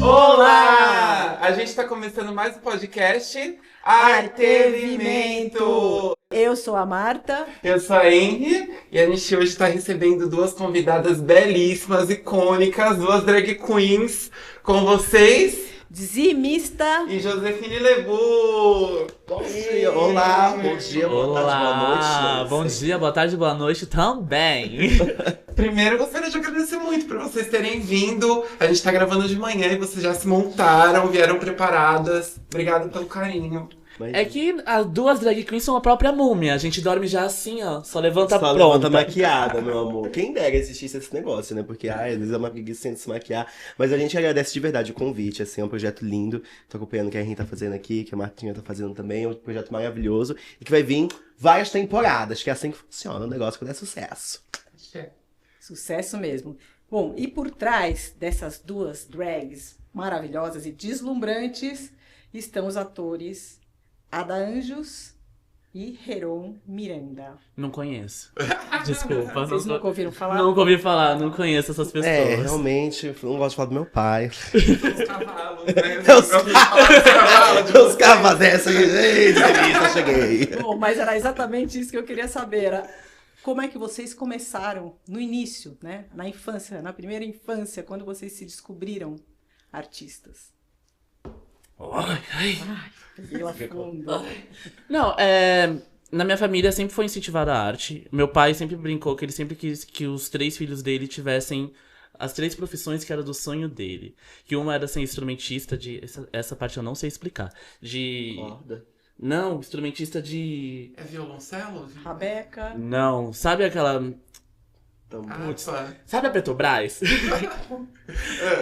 Olá! A gente está começando mais um podcast Artevimento. Eu sou a Marta. Eu sou a Henry e a gente hoje está recebendo duas convidadas belíssimas, icônicas, duas drag queens com vocês. Dizimista E Josefine Lebu. Bom dia, olá, bom dia, boa tarde, boa noite. Bom dia, boa tarde, boa noite também. Primeiro, eu gostaria de agradecer muito por vocês terem vindo. A gente tá gravando de manhã e vocês já se montaram, vieram preparadas. Obrigado pelo carinho. É que as duas drag queens são a própria múmia. A gente dorme já assim, ó. Só levanta Só pronta. levanta maquiada, meu amor. Quem dera existisse esse negócio, né? Porque, às vezes é uma preguiça de se maquiar. Mas a gente agradece de verdade o convite, assim, é um projeto lindo. Tô acompanhando o que a Henry tá fazendo aqui, que a Martinha tá fazendo também. É um projeto maravilhoso. E que vai vir várias temporadas, que é assim que funciona o negócio quando é sucesso. Sucesso mesmo. Bom, e por trás dessas duas drags maravilhosas e deslumbrantes estão os atores Ada Anjos e Heron Miranda. Não conheço. Desculpa. Vocês nunca ouviram falar? Nunca ouvi falar, não conheço essas pessoas. É, realmente, eu não gosto de falar do meu pai. Os cavalos, né? Os cavalos dessa, gente, eu cheguei. Bom, mas era exatamente isso que eu queria saber. Era como é que vocês começaram no início, né? Na infância, na primeira infância, quando vocês se descobriram artistas. Ai. Peguei lá fundo. Não, na minha família sempre foi incentivada a arte. Meu pai sempre brincou que ele sempre quis que os 3 filhos dele tivessem as 3 profissões que era do sonho dele. Que uma era ser instrumentista de... Essa parte eu não sei explicar. De... Corda. Não, instrumentista de... É violoncelo? Rabeca. Não, sabe aquela... Putz. Sabe a Petrobras?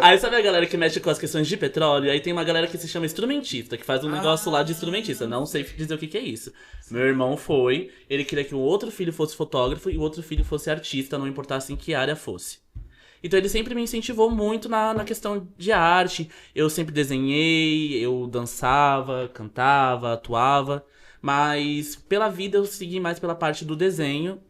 Aí sabe a galera que mexe com as questões de petróleo? Aí tem uma galera que se chama instrumentista, que faz um negócio lá de instrumentista. Não sei dizer o que é isso. Meu irmão foi, ele queria que o outro filho fosse fotógrafo e o outro filho fosse artista, não importasse em que área fosse. Então ele sempre me incentivou muito na questão de arte. Eu sempre desenhei, eu dançava, cantava, atuava. Mas pela vida eu segui mais pela parte do desenho.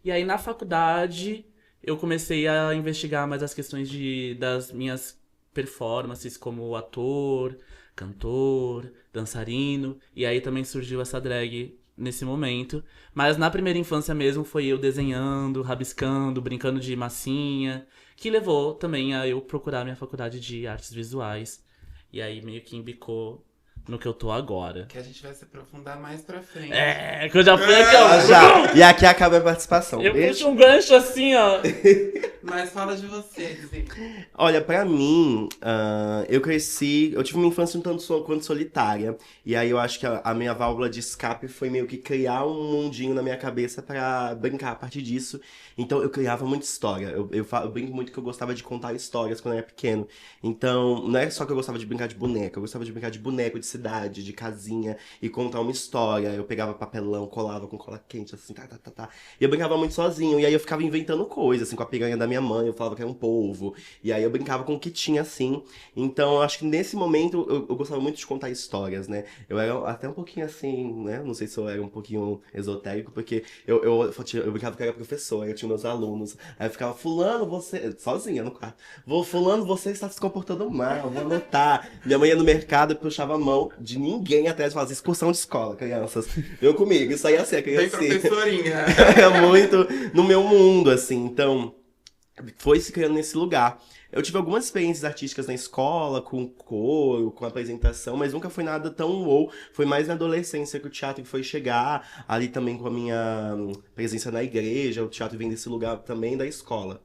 E aí na faculdade eu comecei a investigar mais as questões das minhas performances como ator, cantor, dançarino. E aí também surgiu essa drag nesse momento. Mas na primeira infância mesmo foi eu desenhando, rabiscando, brincando de massinha. Que levou também a eu procurar minha faculdade de artes visuais. E aí meio que embicou no que eu tô agora. Que a gente vai se aprofundar mais pra frente. Que eu já fui aqui, ó. Já. E aqui acaba a participação. Eu puxo um gancho assim, ó. Mas fala de você, Dizzy. Olha, pra mim, eu tive uma infância um tanto quanto solitária. E aí eu acho que a minha válvula de escape foi meio que criar um mundinho na minha cabeça pra brincar a partir disso. Então eu criava muita história. Eu brinco muito que eu gostava de contar histórias quando eu era pequeno. Então, não é só que eu gostava de brincar de boneca. Eu gostava de brincar de boneco, de cidade, de casinha. E contar uma história. Eu pegava papelão, colava com cola quente, assim, tá. E eu brincava muito sozinho. E aí eu ficava inventando coisas, assim, com a piranha da minha mãe. Eu falava que era um polvo. E aí eu brincava com o que tinha, assim. Então, eu acho que nesse momento eu gostava muito de contar histórias, né? Eu era até um pouquinho assim, né? Não sei se eu era um pouquinho esotérico, porque eu brincava que eu era professor, eu tinha meus alunos. Aí eu ficava, fulano, você... Sozinha no quarto. Fulano, você está se comportando mal, vou anotar. Minha mãe ia no mercado e puxava a mão de ninguém atrás e falava, excursão de escola, crianças. Veio comigo, isso aí ia ser a criança. Bem professorinha. É muito no meu mundo, assim. Então, foi se criando nesse lugar. Eu tive algumas experiências artísticas na escola, com coro, com apresentação, mas nunca foi nada tão wow. Foi mais na adolescência que o teatro foi chegar, ali também com a minha presença na igreja, o teatro vem desse lugar também da escola.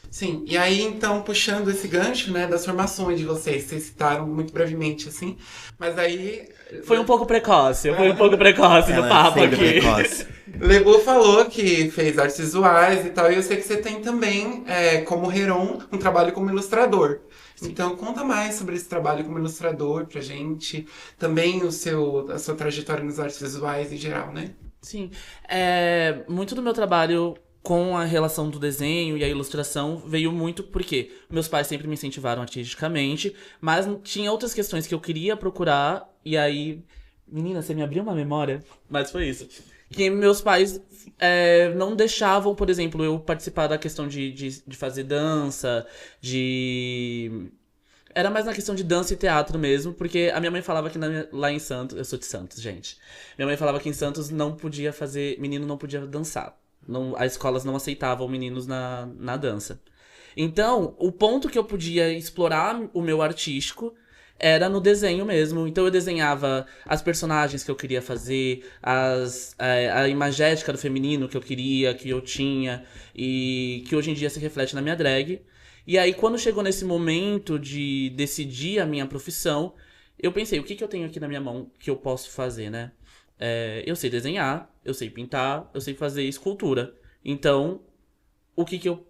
Sim, e aí então, puxando esse gancho, né, das formações de vocês citaram muito brevemente, assim, mas aí... Foi um pouco precoce, no papo aqui. Precoce. Lebu falou que fez artes visuais e tal, e eu sei que você tem também, como Heron, um trabalho como ilustrador. Sim. Então, conta mais sobre esse trabalho como ilustrador pra gente, também a sua trajetória nas artes visuais em geral, né? Sim, muito do meu trabalho com a relação do desenho e a ilustração veio muito porque meus pais sempre me incentivaram artisticamente, mas tinha outras questões que eu queria procurar, e aí... Menina, você me abriu uma memória, mas foi isso. Que meus pais não deixavam, por exemplo, eu participar da questão de fazer dança, de... Era mais na questão de dança e teatro mesmo, porque a minha mãe falava que lá em Santos... Eu sou de Santos, gente. Minha mãe falava que em Santos não podia fazer... Menino não podia dançar. Não, as escolas não aceitavam meninos na dança. Então, o ponto que eu podia explorar o meu artístico era no desenho mesmo. Então eu desenhava as personagens que eu queria fazer, a imagética do feminino que eu queria, que eu tinha, e que hoje em dia se reflete na minha drag. E aí, quando chegou nesse momento de decidir a minha profissão, eu pensei, o que eu tenho aqui na minha mão que eu posso fazer, né? Eu sei desenhar, eu sei pintar, eu sei fazer escultura. Então, o que eu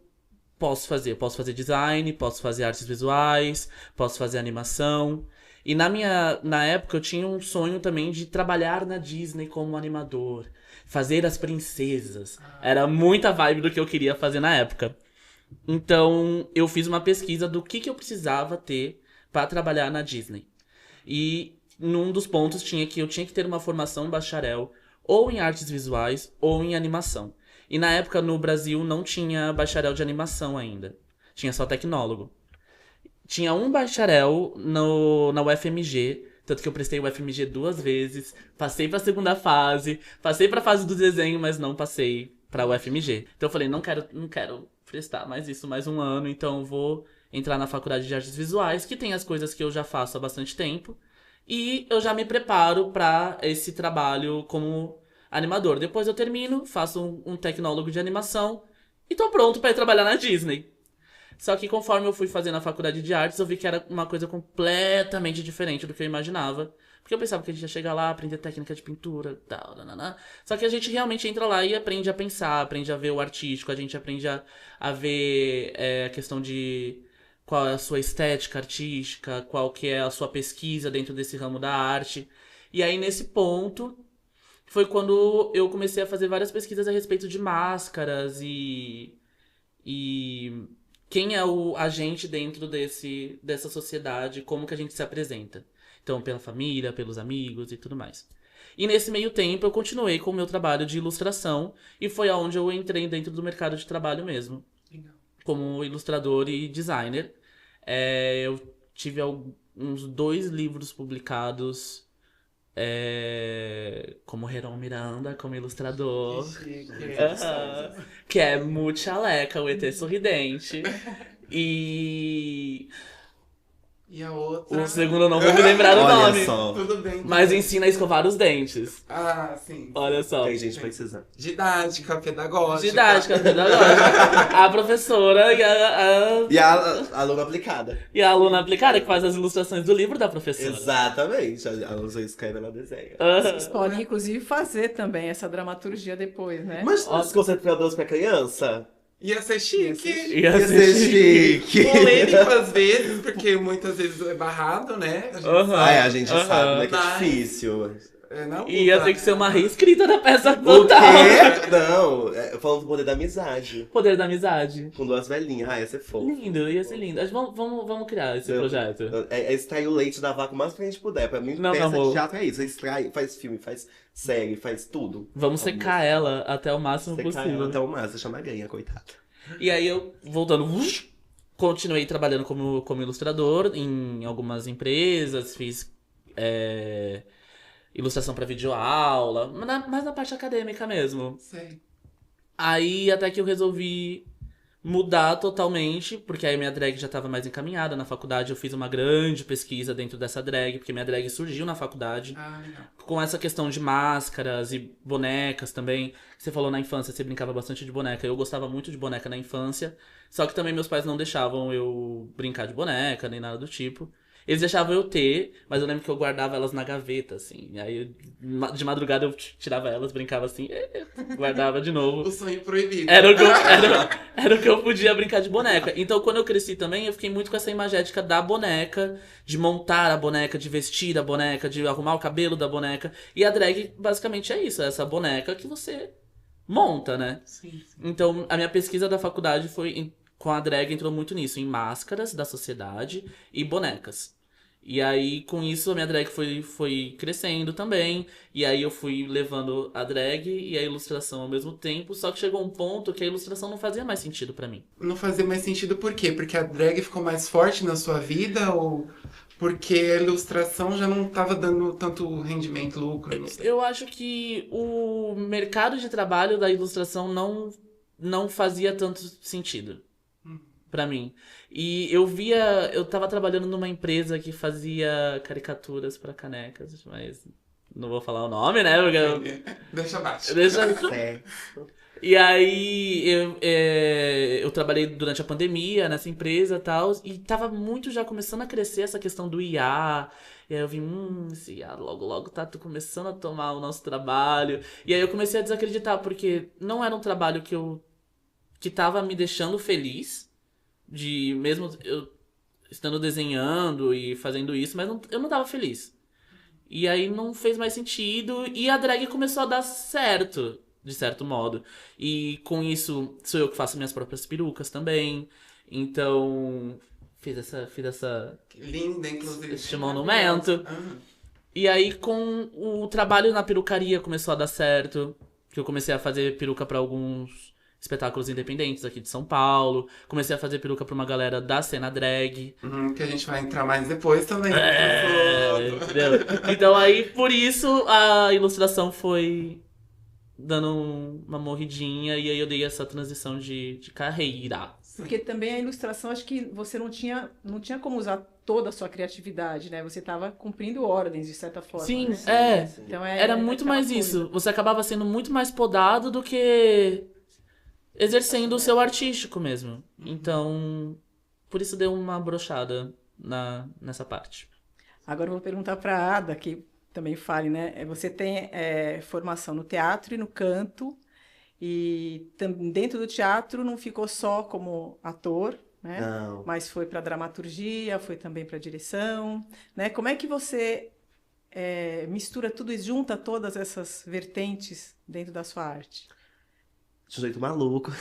posso fazer? Eu posso fazer design, posso fazer artes visuais, posso fazer animação. E na época eu tinha um sonho também de trabalhar na Disney como animador, fazer as princesas. Era muita vibe do que eu queria fazer na época. Então, eu fiz uma pesquisa do que eu precisava ter para trabalhar na Disney. E num dos pontos eu tinha que ter uma formação bacharel ou em artes visuais ou em animação. E na época no Brasil não tinha bacharel de animação ainda. Tinha só tecnólogo. Tinha um bacharel na UFMG, tanto que eu prestei o UFMG 2 vezes, passei pra segunda fase, passei pra fase do desenho, mas não passei pra UFMG. Então eu falei, não quero prestar mais isso, mais um ano, então eu vou entrar na faculdade de artes visuais, que tem as coisas que eu já faço há bastante tempo, e eu já me preparo pra esse trabalho como animador. Depois eu termino, faço um tecnólogo de animação e tô pronto pra ir trabalhar na Disney. Só que conforme eu fui fazendo a faculdade de artes, eu vi que era uma coisa completamente diferente do que eu imaginava. Porque eu pensava que a gente ia chegar lá, aprender técnica de pintura, tal, nanana. Só que a gente realmente entra lá e aprende a pensar, aprende a ver o artístico, a gente aprende a ver a questão de qual é a sua estética artística, qual que é a sua pesquisa dentro desse ramo da arte. E aí, nesse ponto, foi quando eu comecei a fazer várias pesquisas a respeito de máscaras e quem é o agente dentro dessa sociedade, como que a gente se apresenta. Então, pela família, pelos amigos e tudo mais. E nesse meio tempo, eu continuei com o meu trabalho de ilustração e foi aonde eu entrei dentro do mercado de trabalho mesmo. Legal. Como ilustrador e designer. Eu tive uns 2 livros publicados como Heron Miranda, como ilustrador. Que é Muchaleca, o ET Sorridente. E a outra... O segundo eu não vou me lembrar o Olha nome. só. Tudo bem. Mas ensina a escovar os dentes. Ah, sim. Olha só. Tem gente precisando. Didática, pedagógica. Didática, pedagógica. A professora E a aluna aplicada. e a aluna aplicada que faz as ilustrações do livro da professora. Exatamente. A aluna escreve, ela desenha. Vocês podem, inclusive, fazer também essa dramaturgia depois, né? Mas os concentradores pra criança? Ia ser chique. Ia ser chique. Polêmico às vezes, porque muitas vezes é barrado, né? A gente A gente Aham. sabe, né? Que é Mas- difícil. não Ia usa, ter que ser né? uma reescrita da peça O total. quê? Não, falando do poder da amizade. Poder da amizade. Com 2 velhinhas. Ia ser fofo. Lindo, ia ser lindo. Vamos criar esse projeto. É extrair o leite da vaca o mais que a gente puder. Pra mim, Não, peça meu amor. de teatro é isso. Você extrai, faz filme, faz série, faz tudo. Vamos secar ela até o máximo Você cai possível. até o máximo, chama a ganha, coitada. E aí eu, voltando, continuei trabalhando como ilustrador em algumas empresas, fiz ilustração pra videoaula, mais na parte acadêmica mesmo. Sei. Aí até que eu resolvi mudar totalmente, porque aí minha drag já estava mais encaminhada na faculdade, eu fiz uma grande pesquisa dentro dessa drag, porque minha drag surgiu na faculdade. Ah, legal. Com essa questão de máscaras e bonecas também. Você falou na infância, você brincava bastante de boneca. Eu gostava muito de boneca na infância. Só que também meus pais não deixavam eu brincar de boneca, nem nada do tipo. Eles deixavam eu ter, mas eu lembro que eu guardava elas na gaveta, assim. Aí de madrugada eu tirava elas, brincava assim, guardava de novo. O sonho proibido. Era o que eu podia brincar de boneca. Então, quando eu cresci também, eu fiquei muito com essa imagética da boneca, de montar a boneca, de vestir a boneca, de arrumar o cabelo da boneca. E a drag, basicamente, é isso. É essa boneca que você monta, né? Sim. Então, a minha pesquisa da faculdade com a drag entrou muito nisso, em máscaras da sociedade e bonecas. E aí, com isso, a minha drag foi crescendo também. E aí eu fui levando a drag e a ilustração ao mesmo tempo. Só que chegou um ponto que a ilustração não fazia mais sentido pra mim. Não fazia mais sentido por quê? Porque a drag ficou mais forte na sua vida ou porque a ilustração já não estava dando tanto rendimento, lucro? Não sei. Eu acho que o mercado de trabalho da ilustração não fazia tanto sentido pra mim. E eu tava trabalhando numa empresa que fazia caricaturas pra canecas, mas não vou falar o nome, né? Deixa abaixo. Certo. E aí eu trabalhei durante a pandemia nessa empresa e tal, e tava muito já começando a crescer essa questão do IA. E aí eu vi, esse IA logo tá começando a tomar o nosso trabalho. E aí eu comecei a desacreditar, porque não era um trabalho que tava me deixando feliz, de mesmo eu estando desenhando e fazendo isso, mas eu não tava feliz. E aí não fez mais sentido, e a drag começou a dar certo, de certo modo. E com isso, sou eu que faço minhas próprias perucas também. Então, fiz essa Linda, inclusive. este monumento. Ah, E aí, com o trabalho na perucaria começou a dar certo. Que eu comecei a fazer peruca pra alguns espetáculos independentes aqui de São Paulo. Comecei a fazer peruca pra uma galera da cena drag. que a gente vai entrar mais depois também. Entendeu? Então aí, por isso, a ilustração foi dando uma morridinha. E aí eu dei essa transição de carreira. Porque também a ilustração, acho que você não tinha como usar toda a sua criatividade, né? Você estava cumprindo ordens, de certa forma. Sim, né? Então Era muito aquela mais coisa. isso. Você acabava sendo muito mais podado do que exercendo o seu artístico mesmo. Então, por isso deu uma brochada nessa parte. Agora eu vou perguntar para a Ada, que também fale, né? Você tem formação no teatro e no canto, e dentro do teatro não ficou só como ator, né? Não. Mas foi para dramaturgia, foi também para direção, né? Como é que você mistura tudo isso, junta todas essas vertentes dentro da sua arte? De um jeito maluco.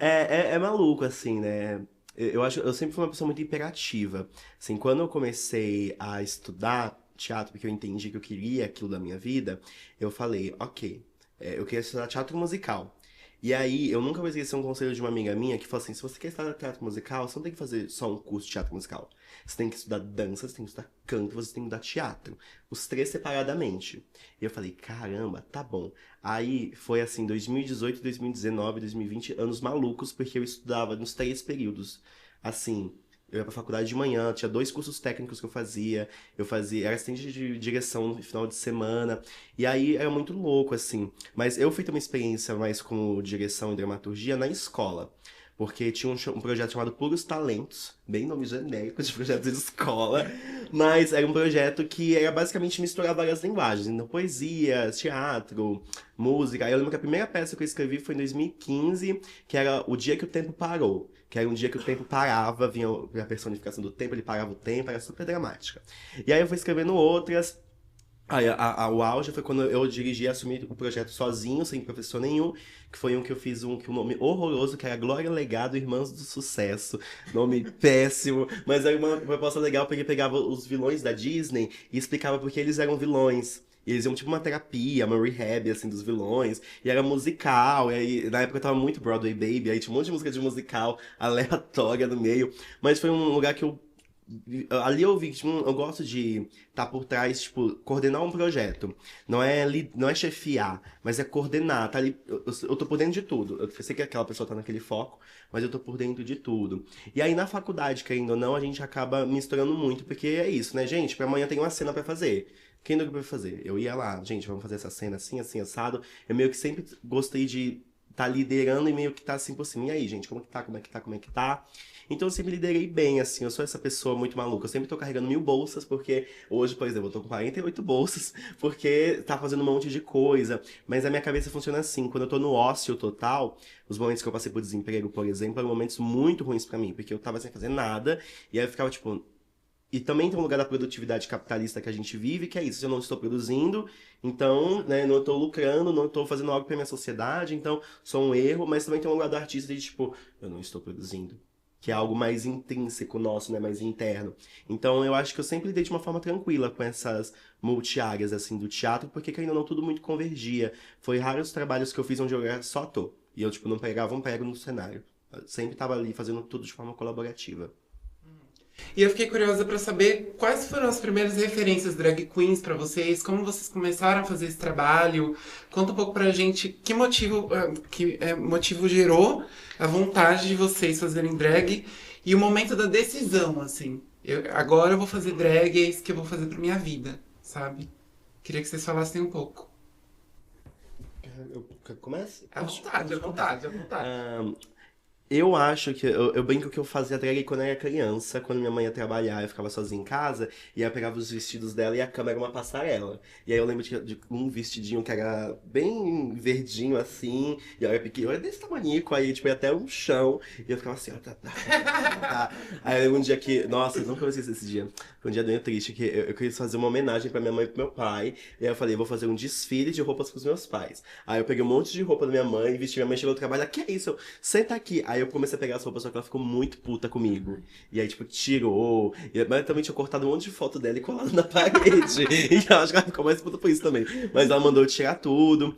É maluco, assim, né? Eu sempre fui uma pessoa muito hiperativa. Assim, quando eu comecei a estudar teatro, porque eu entendi que eu queria aquilo da minha vida, eu falei, ok, eu queria estudar teatro musical. E aí, eu nunca vou esquecer um conselho de uma amiga minha que falou assim, se você quer estudar teatro musical, você não tem que fazer só um curso de teatro musical. Você tem que estudar dança, você tem que estudar canto, você tem que estudar teatro. Os três separadamente. E eu falei, caramba, tá bom. Aí, foi assim, 2018, 2019, 2020, anos malucos, porque eu estudava nos 3 períodos. Assim, eu ia pra faculdade de manhã, tinha 2 cursos técnicos que eu fazia, era assistente de direção no final de semana, e aí era muito louco, assim. Mas eu fui ter uma experiência mais com direção e dramaturgia na escola, porque tinha um projeto chamado Puros Talentos, bem nome genérico de projeto de escola, mas era um projeto que era basicamente misturar várias linguagens, então poesia, teatro, música. Aí eu lembro que a primeira peça que eu escrevi foi em 2015, que era O Dia que o Tempo Parou. Que era um dia que o tempo parava, vinha a personificação do tempo, ele parava o tempo, era super dramática. E aí eu fui escrevendo outras. Aí o auge foi quando eu dirigi e assumi o projeto sozinho, sem professor nenhum, que foi um que eu fiz que um nome horroroso, que era Glória Legado Irmãs do Sucesso. Nome péssimo, mas era uma proposta legal, porque pegava os vilões da Disney e explicava por que eles eram vilões. E eles iam tipo uma terapia, uma rehab, assim, dos vilões. E era musical, e aí na época eu tava muito Broadway Baby, aí tinha um monte de música de musical aleatória no meio. Mas foi um lugar que ali eu vi que tipo, eu gosto de estar por trás, tipo, coordenar um projeto. Não é chefiar, mas é coordenar. Tá ali, eu tô por dentro de tudo. Eu sei que aquela pessoa tá naquele foco, mas eu tô por dentro de tudo. E aí na faculdade, querendo ou não, a gente acaba misturando muito, porque é isso, né, gente? Pra amanhã tem uma cena pra fazer. Quem do que vai fazer? Eu ia lá, gente, vamos fazer essa cena assim, assim, assado. Eu meio que sempre gostei de estar liderando e meio que tá assim por cima. E aí, gente, como é que tá? Então eu sempre liderei bem, assim, eu sou essa pessoa muito maluca. Eu sempre tô carregando 1000 bolsas, porque hoje, por exemplo, eu tô com 48 bolsas, porque tá fazendo um monte de coisa. Mas a minha cabeça funciona assim, quando eu tô no ócio total, os momentos que eu passei por desemprego, por exemplo, eram momentos muito ruins pra mim, porque eu tava sem fazer nada, e aí eu ficava tipo... E também tem um lugar da produtividade capitalista que a gente vive, que é isso. Eu não estou produzindo, então, né, não estou lucrando, não estou fazendo algo pra minha sociedade, então sou um erro. Mas também tem um lugar do artista de, tipo, eu não estou produzindo. Que é algo mais intrínseco nosso, né, mais interno. Então eu acho que eu sempre lidei de uma forma tranquila com essas multi-áreas, assim, do teatro, porque ainda não tudo muito convergia. Foi raros os trabalhos que eu fiz onde eu era só ator. E eu, tipo, não pegava um prego no cenário. Eu sempre tava ali fazendo tudo de forma colaborativa. E eu fiquei curiosa pra saber quais foram as primeiras referências drag queens pra vocês, como vocês começaram a fazer esse trabalho. Conta um pouco pra gente que motivo gerou a vontade de vocês fazerem drag e o momento da decisão, assim. Agora eu vou fazer drag, é isso que eu vou fazer pra minha vida, sabe? Queria que vocês falassem um pouco. Eu começo? À vontade, à vontade, à vontade. Eu acho que. Eu brinco que eu fazia drag quando eu era criança, quando minha mãe ia trabalhar, eu ficava sozinha em casa, e aí eu pegava os vestidos dela e a cama era uma passarela. E aí eu lembro de um vestidinho que era bem verdinho assim, e eu era pequeno, eu era desse tamanico, aí tipo, ia até o chão, e eu ficava assim, ó, tá. Aí eu lembro um dia que. Nossa, eu nunca vou esquecer esse dia. Foi um dia bem triste, que eu quis fazer uma homenagem pra minha mãe e pro meu pai, e aí eu falei, vou fazer um desfile de roupas pros meus pais. Aí eu peguei um monte de roupa da minha mãe, vesti, minha mãe chegou do trabalho, que é isso? Senta aqui. Aí eu comecei a pegar as roupas, só que ela ficou muito puta comigo. E aí, tipo, tirou. Mas eu também tinha cortado um monte de foto dela e colado na parede. E eu acho que ela ficou mais puta por isso também. Mas ela mandou eu tirar tudo.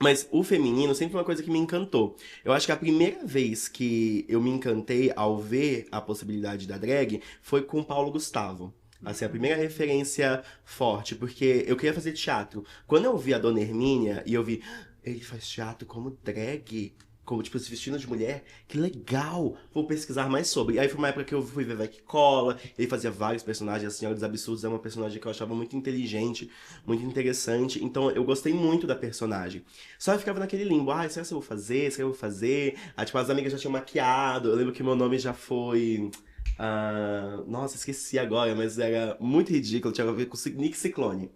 Mas o feminino sempre foi uma coisa que me encantou. Eu acho que a primeira vez que eu me encantei ao ver a possibilidade da drag foi com o Paulo Gustavo. Assim, a primeira referência forte, porque eu queria fazer teatro. Quando eu vi a Dona Hermínia e eu vi, ele faz teatro como drag, como, tipo, se vestindo de mulher, que legal, vou pesquisar mais sobre. E aí foi uma época que eu fui ver Vai Que Cola, ele fazia vários personagens, a Senhora dos Absurdos é uma personagem que eu achava muito inteligente, muito interessante, então eu gostei muito da personagem. Só eu ficava naquele limbo, será que eu vou fazer, será que eu vou fazer? Aí, tipo, as amigas já tinham maquiado, eu lembro que meu nome já foi... nossa, esqueci agora, mas era muito ridículo, tinha a ver com Nick Ciclone.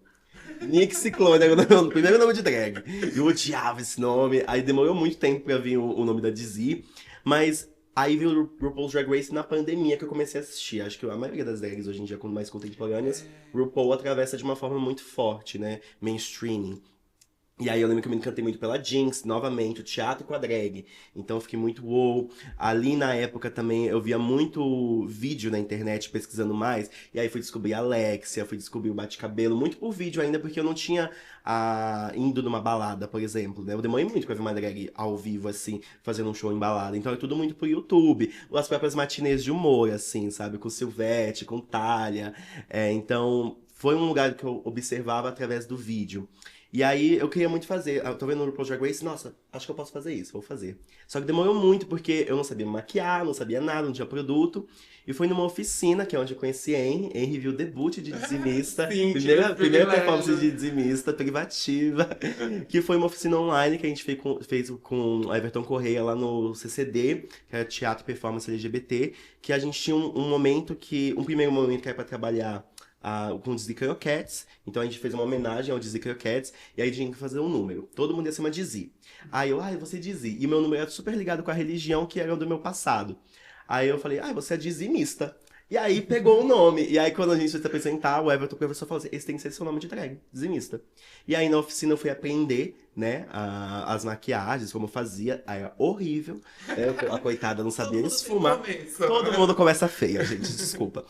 Nick Ciclone era o primeiro nome de drag. Eu odiava esse nome. Aí demorou muito tempo pra vir o nome da Dizzy. Mas aí veio o RuPaul's Drag Race na pandemia que eu comecei a assistir. Acho que a maioria das drags hoje em dia, mais contemporâneas, RuPaul atravessa de uma forma muito forte, né? Mainstreaming. E aí eu lembro que eu me encantei muito pela Jinx, novamente, o teatro com a drag. Então eu fiquei muito wow. Ali na época também eu via muito vídeo na internet pesquisando mais. E aí fui descobrir a Alexia, fui descobrir o Bate-Cabelo, muito por vídeo ainda, porque eu não tinha indo numa balada, por exemplo, né? Eu demorei muito pra ver uma drag ao vivo, assim, fazendo um show em balada. Então é tudo muito pro YouTube. As próprias matinês de humor, assim, sabe? Com Silvete, com Thalia. Então foi um lugar que eu observava através do vídeo. E aí eu queria muito fazer. Eu tô vendo no RuPaul's Drag Race, nossa, acho que eu posso fazer isso, vou fazer. Só que demorou muito, porque eu não sabia me maquiar, não sabia nada, não tinha produto. E foi numa oficina, que é onde eu conheci Henry. Henry viu o debut de dizimista. Sim, primeira privilégio. performance de dizimista, privativa. Que foi uma oficina online que a gente fez com o Everton Correia lá no CCD, que era Teatro e Performance LGBT. Que a gente tinha um momento um primeiro momento que era pra trabalhar com Dizzy Cats. Então a gente fez uma homenagem ao Dizzy Cats. E aí tinha que fazer um número. Todo mundo ia ser uma Dizzy. Aí eu você é Dizzy. E meu número era super ligado com a religião que era do meu passado. Aí eu falei, você é dizimista. E aí pegou o nome. E aí quando a gente foi se apresentar, o Everton, o professor, falou assim, esse tem que ser seu nome de drag, dizimista. E aí na oficina eu fui aprender, né, as maquiagens, como eu fazia. Aí era horrível. A coitada não sabia esfumar. Todo mundo começa feia, gente, desculpa.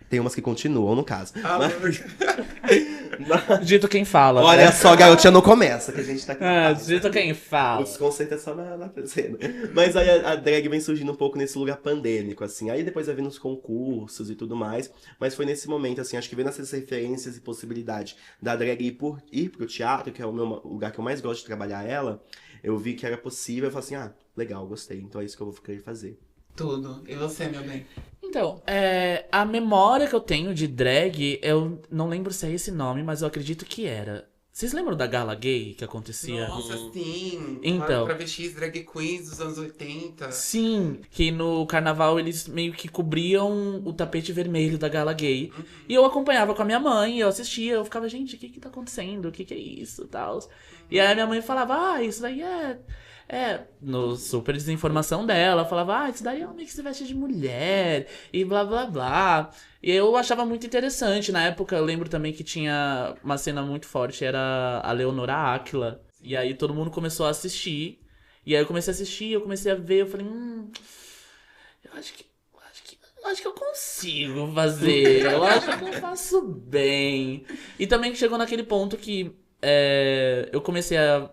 Tem umas que continuam, no caso. Dito quem fala. Olha só, garotinha, não começa, que a gente tá aqui. Dito quem fala. O desconcerto é só na cena. Mas aí a drag vem surgindo um pouco nesse lugar pandêmico, assim. Aí depois vai vindo os concursos e tudo mais. Mas foi nesse momento, assim, acho que vendo essas referências e possibilidade da drag ir pro teatro, que é o lugar que eu mais gosto de trabalhar ela, eu vi que era possível. Eu falei assim, legal, gostei. Então é isso que eu vou querer fazer. Tudo. E você, meu bem? Então, a memória que eu tenho de drag, eu não lembro se é esse nome, mas eu acredito que era. Vocês lembram da gala gay que acontecia? Nossa, sim. Então. Travestis, drag queens dos anos 80. Sim, que no carnaval eles meio que cobriam o tapete vermelho da gala gay. E eu acompanhava com a minha mãe, eu assistia, eu ficava, gente, o que tá acontecendo? O que é isso? Tal. E aí a minha mãe falava, isso daí no super desinformação dela, falava, isso daí é homem que se veste de mulher, e blá blá blá. E eu achava muito interessante. Na época eu lembro também que tinha uma cena muito forte, era a Leonora Áquila. E aí todo mundo começou a assistir. E aí eu comecei a assistir, eu comecei a ver, eu falei, eu acho que eu consigo fazer. Eu acho que eu faço bem. E também chegou naquele ponto que eu comecei a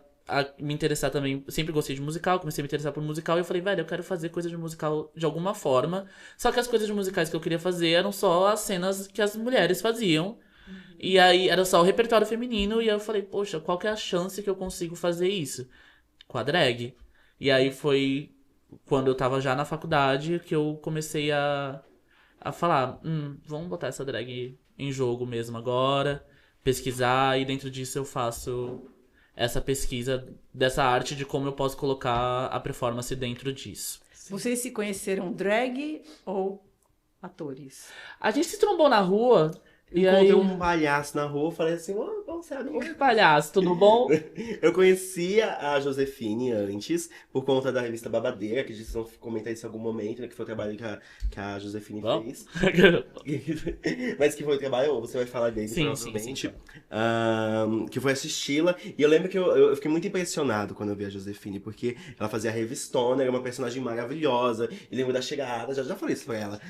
me interessar também. Sempre gostei de musical, comecei a me interessar por musical. E eu falei, velho, eu quero fazer coisa de musical de alguma forma. Só que as coisas de musicais que eu queria fazer eram só as cenas que as mulheres faziam. E aí era só o repertório feminino. E aí eu falei, poxa, qual que é a chance que eu consigo fazer isso? Com a drag. E aí foi quando eu tava já na faculdade que eu comecei a falar, vamos botar essa drag em jogo mesmo agora, pesquisar, e dentro disso eu faço essa pesquisa dessa arte de como eu posso colocar a performance dentro disso. Vocês se conheceram drag ou atores? A gente se trombou na rua. E Encontrei aí, um palhaço na rua, falei assim, vamos ser amigos. oi, palhaço, tudo bom? Eu conhecia a Josefine antes, por conta da revista Babadeira, que a gente não comentar isso em algum momento, né, que foi o trabalho que a Josefine fez. Mas que foi o trabalho, você vai falar dele, Sim, provavelmente. Que foi assisti-la. E eu lembro que eu fiquei muito impressionado quando eu vi a Josefine, porque ela fazia a revistona, era uma personagem maravilhosa. E lembro da chegada, já falei isso pra ela.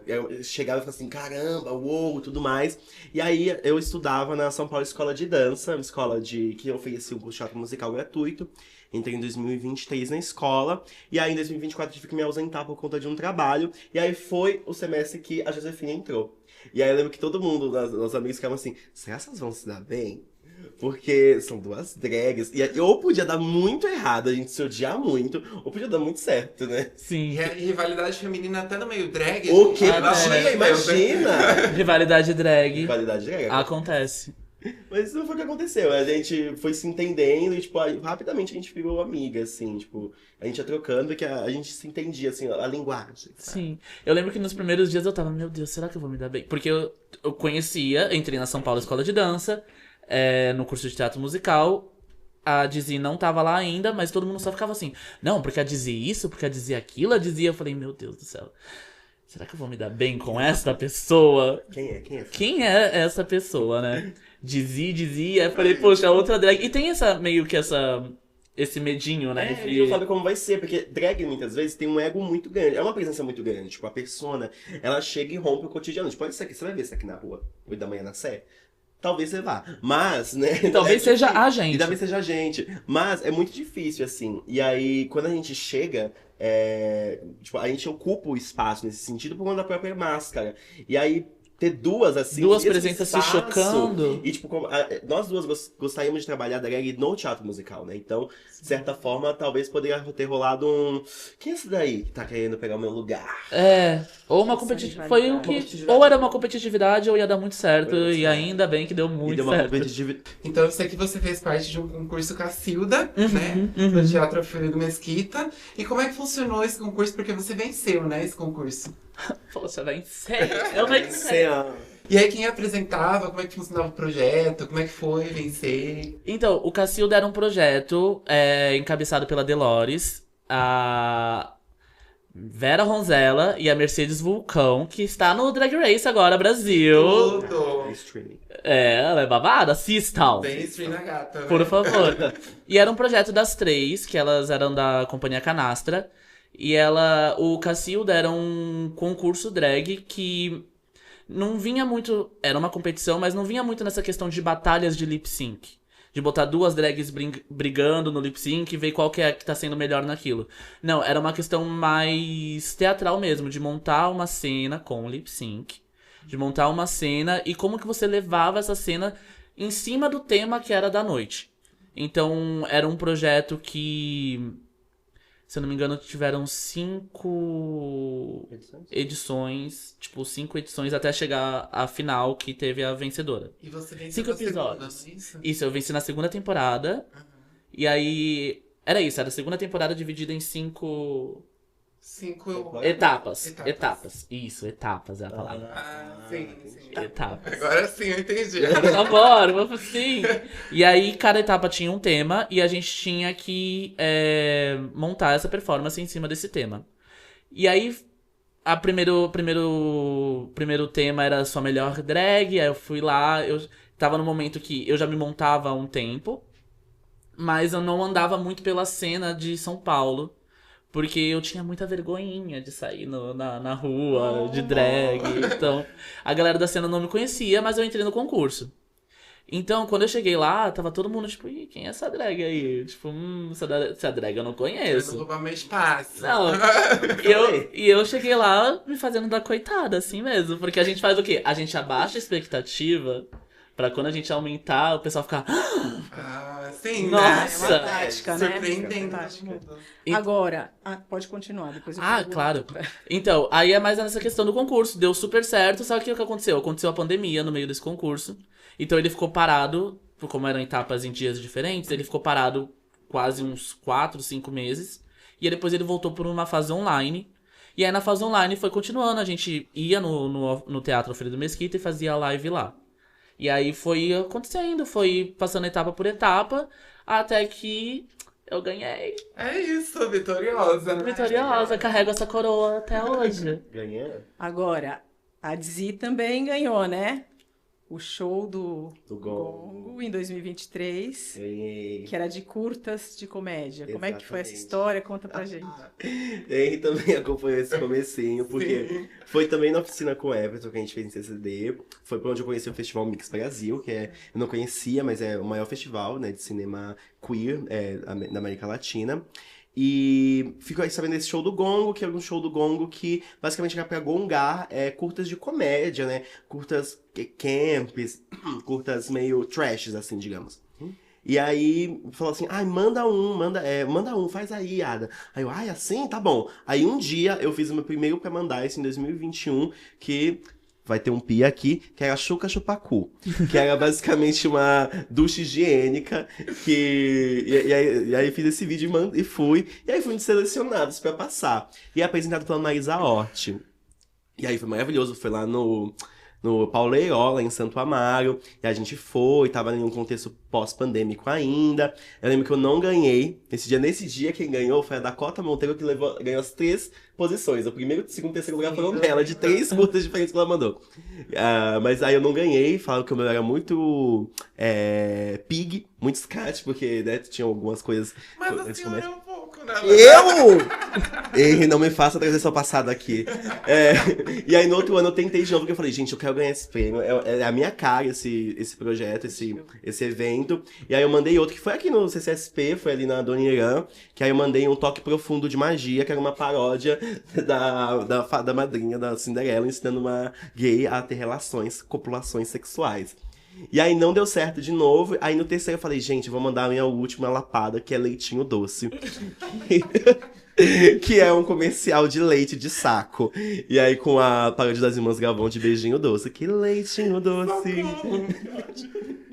Eu chegava e falava assim, caramba, uou, tudo mais. E aí eu estudava na São Paulo Escola de Dança, uma escola que oferecia um curso de teatro musical gratuito. Entrei em 2023 na escola, e aí em 2024 tive que me ausentar por conta de um trabalho, e aí foi o semestre que a Josefine entrou. E aí eu lembro que todo mundo, os amigos ficavam assim, será que elas vão se dar bem? Porque são duas drags, e ou podia dar muito errado, a gente se odiar muito, ou podia dar muito certo, né? Sim. E rivalidade feminina até no meio drag. O que? Imagina! Imagina! Rivalidade drag. Rivalidade drag. Acontece. Mas isso não foi o que aconteceu. A gente foi se entendendo e, tipo, aí, rapidamente a gente virou amiga, assim, tipo, a gente ia trocando que a gente se entendia, assim, a linguagem. Sabe? Sim. Eu lembro que nos primeiros dias eu tava, meu Deus, será que eu vou me dar bem? Porque eu conhecia, entrei na São Paulo Escola de Dança, no curso de teatro musical. A Dizzy não tava lá ainda, mas todo mundo só ficava assim, não, porque a Dizzy isso, porque a Dizzy aquilo, a Dizzy... Eu falei, meu Deus do céu, será que eu vou me dar bem com essa pessoa? Quem é essa pessoa, né? Dizzy, aí eu falei, poxa, outra drag. E tem esse medinho, né? A gente não sabe como vai ser, porque drag muitas vezes tem um ego muito grande, é uma presença muito grande, tipo, a persona, ela chega e rompe o cotidiano. Tipo, olha isso aqui, você vai ver isso aqui na rua, 8 da manhã na Sé? Talvez você vá, mas, né? E talvez seja a gente. E talvez seja a gente, mas é muito difícil, assim. E aí, quando a gente chega, tipo, a gente ocupa o espaço nesse sentido por conta da própria máscara. E aí, ter duas, assim... Duas presenças se chocando. E, tipo, nós duas gostaríamos de trabalhar drag no teatro musical, né? Então, de certa forma, talvez poderia ter rolado um... Quem é esse daí que tá querendo pegar o meu lugar? Ou uma competitividade. Foi o que... Ou era uma competitividade ou ia dar muito certo. E ainda bem que deu muito certo. Então eu sei que você fez parte de um concurso Cacilda, né? Do Teatro Alfredo Mesquita. E como é que funcionou esse concurso? Porque você venceu, né, esse concurso. Poxa, vencer. Eu venci. E aí quem apresentava, como é que funcionava o projeto, como é que foi vencer? Então, o Cacilda era um projeto encabeçado pela Delores, a Vera Ronzella e a Mercedes Vulcão, que está no Drag Race agora, Brasil. Tudo! Ela é babada, assistam. Bem stream na gata, né? Por favor. E era um projeto das três, que elas eram da Companhia Canastra. E o Cacilda era um concurso drag que não vinha muito... Era uma competição, mas não vinha muito nessa questão de batalhas de lip sync. De botar duas drags brigando no lip sync e ver qual que tá sendo melhor naquilo. Não, era uma questão mais teatral mesmo, de montar uma cena com lip sync. De montar uma cena e como que você levava essa cena em cima do tema que era da noite. Então, era um projeto que... Se eu não me engano, tiveram 5 edições. Tipo, 5 edições até chegar à final, que teve a vencedora. E você venceu 5 episódios. Isso, eu venci na segunda temporada. E aí... Era isso, era a segunda temporada dividida em 5 5 Etapas. Isso, etapas é a palavra. sim. Etapas. Agora sim, eu entendi. Agora, vamos sim. E aí, cada etapa tinha um tema e a gente tinha que montar essa performance em cima desse tema. E aí, primeiro tema era sua melhor drag, aí eu fui lá, eu tava no momento que eu já me montava há um tempo, mas eu não andava muito pela cena de São Paulo. Porque eu tinha muita vergonhinha de sair na rua, de drag. Então, a galera da cena não me conhecia, mas eu entrei no concurso. Então, quando eu cheguei lá, tava todo mundo tipo, ih, quem é essa drag aí? Tipo, essa drag eu não Não conheço. roubar meu espaço. Não, e eu cheguei lá me fazendo da coitada, assim mesmo. Porque a gente faz o quê? A gente abaixa a expectativa pra quando a gente aumentar, o pessoal ficar... Sim, Nossa! né? É uma tática, né? Surpreendendo. Agora, pode continuar, depois eu pergunto. Claro. Então, aí é mais nessa questão do concurso. Deu super certo, só que o que aconteceu? Aconteceu a pandemia no meio desse concurso. Então ele ficou parado, como eram etapas em dias diferentes, ele ficou parado quase uns 4, 5 meses. E aí depois ele voltou por uma fase online. E aí na fase online foi continuando, a gente ia no Teatro Alfredo Mesquita e fazia a live lá. E aí foi acontecendo, foi passando etapa por etapa, até que eu ganhei. É isso, vitoriosa. Né? Vitoriosa, carrego essa coroa até hoje. Ganhei. Agora, a Dzi também ganhou, né? O show do Gongo em 2023, Ganhei. que era de curtas de comédia. Como é que foi essa Exatamente. história? Conta pra gente. Ele também acompanhou esse comecinho, porque foi também na oficina com o Everton que a gente fez em CCD. Foi por onde eu conheci o Festival Mix Brasil, que eu não conhecia, mas é o maior festival, né, de cinema queer da América Latina. E fico aí sabendo desse show do Gongo, que é um show do Gongo que basicamente era pra gongar curtas de comédia, né? Curtas camps, curtas meio trashes, assim, digamos. E aí, falou assim, manda um, faz aí, Ada. Aí eu, assim? Tá bom. Aí um dia eu fiz o meu primeiro pra mandar, isso em 2021, que... vai ter um pia aqui, que era Chuca Chupacu. Que era basicamente uma ducha higiênica. E aí fiz esse vídeo e fui. E aí fui selecionados pra passar. E apresentado pela Marisa Hort. E aí foi maravilhoso. Foi lá no Paulo Eirola, em Santo Amaro. E a gente foi, tava em um contexto pós-pandêmico ainda. Eu lembro que eu não ganhei. Nesse dia quem ganhou foi a Dakota Monteiro, que ganhou as 3 posições. O primeiro, segundo e terceiro lugar foram dela, de 3 curtas diferentes que ela mandou. Mas aí eu não ganhei, falaram que o meu era muito pig, muito scat, porque né, tinha algumas coisas... Mas a senhora é um pouco, né? Ei, não me faça trazer seu passado aqui. E aí no outro ano eu tentei de novo, porque eu falei, gente, eu quero ganhar esse prêmio. É a minha cara esse projeto, esse evento. E aí eu mandei outro, que foi aqui no CCSP, foi ali na Dona Irã, que aí eu mandei um Toque Profundo de Magia, que era uma paródia da madrinha da Cinderela, ensinando uma gay a ter copulações sexuais. E aí não deu certo de novo. Aí no terceiro eu falei, gente, vou mandar a minha última lapada, que é Leitinho Doce. Que é um comercial de leite de saco. E aí com a paródia das Irmãs Gavão de Beijinho Doce. Que leitinho doce.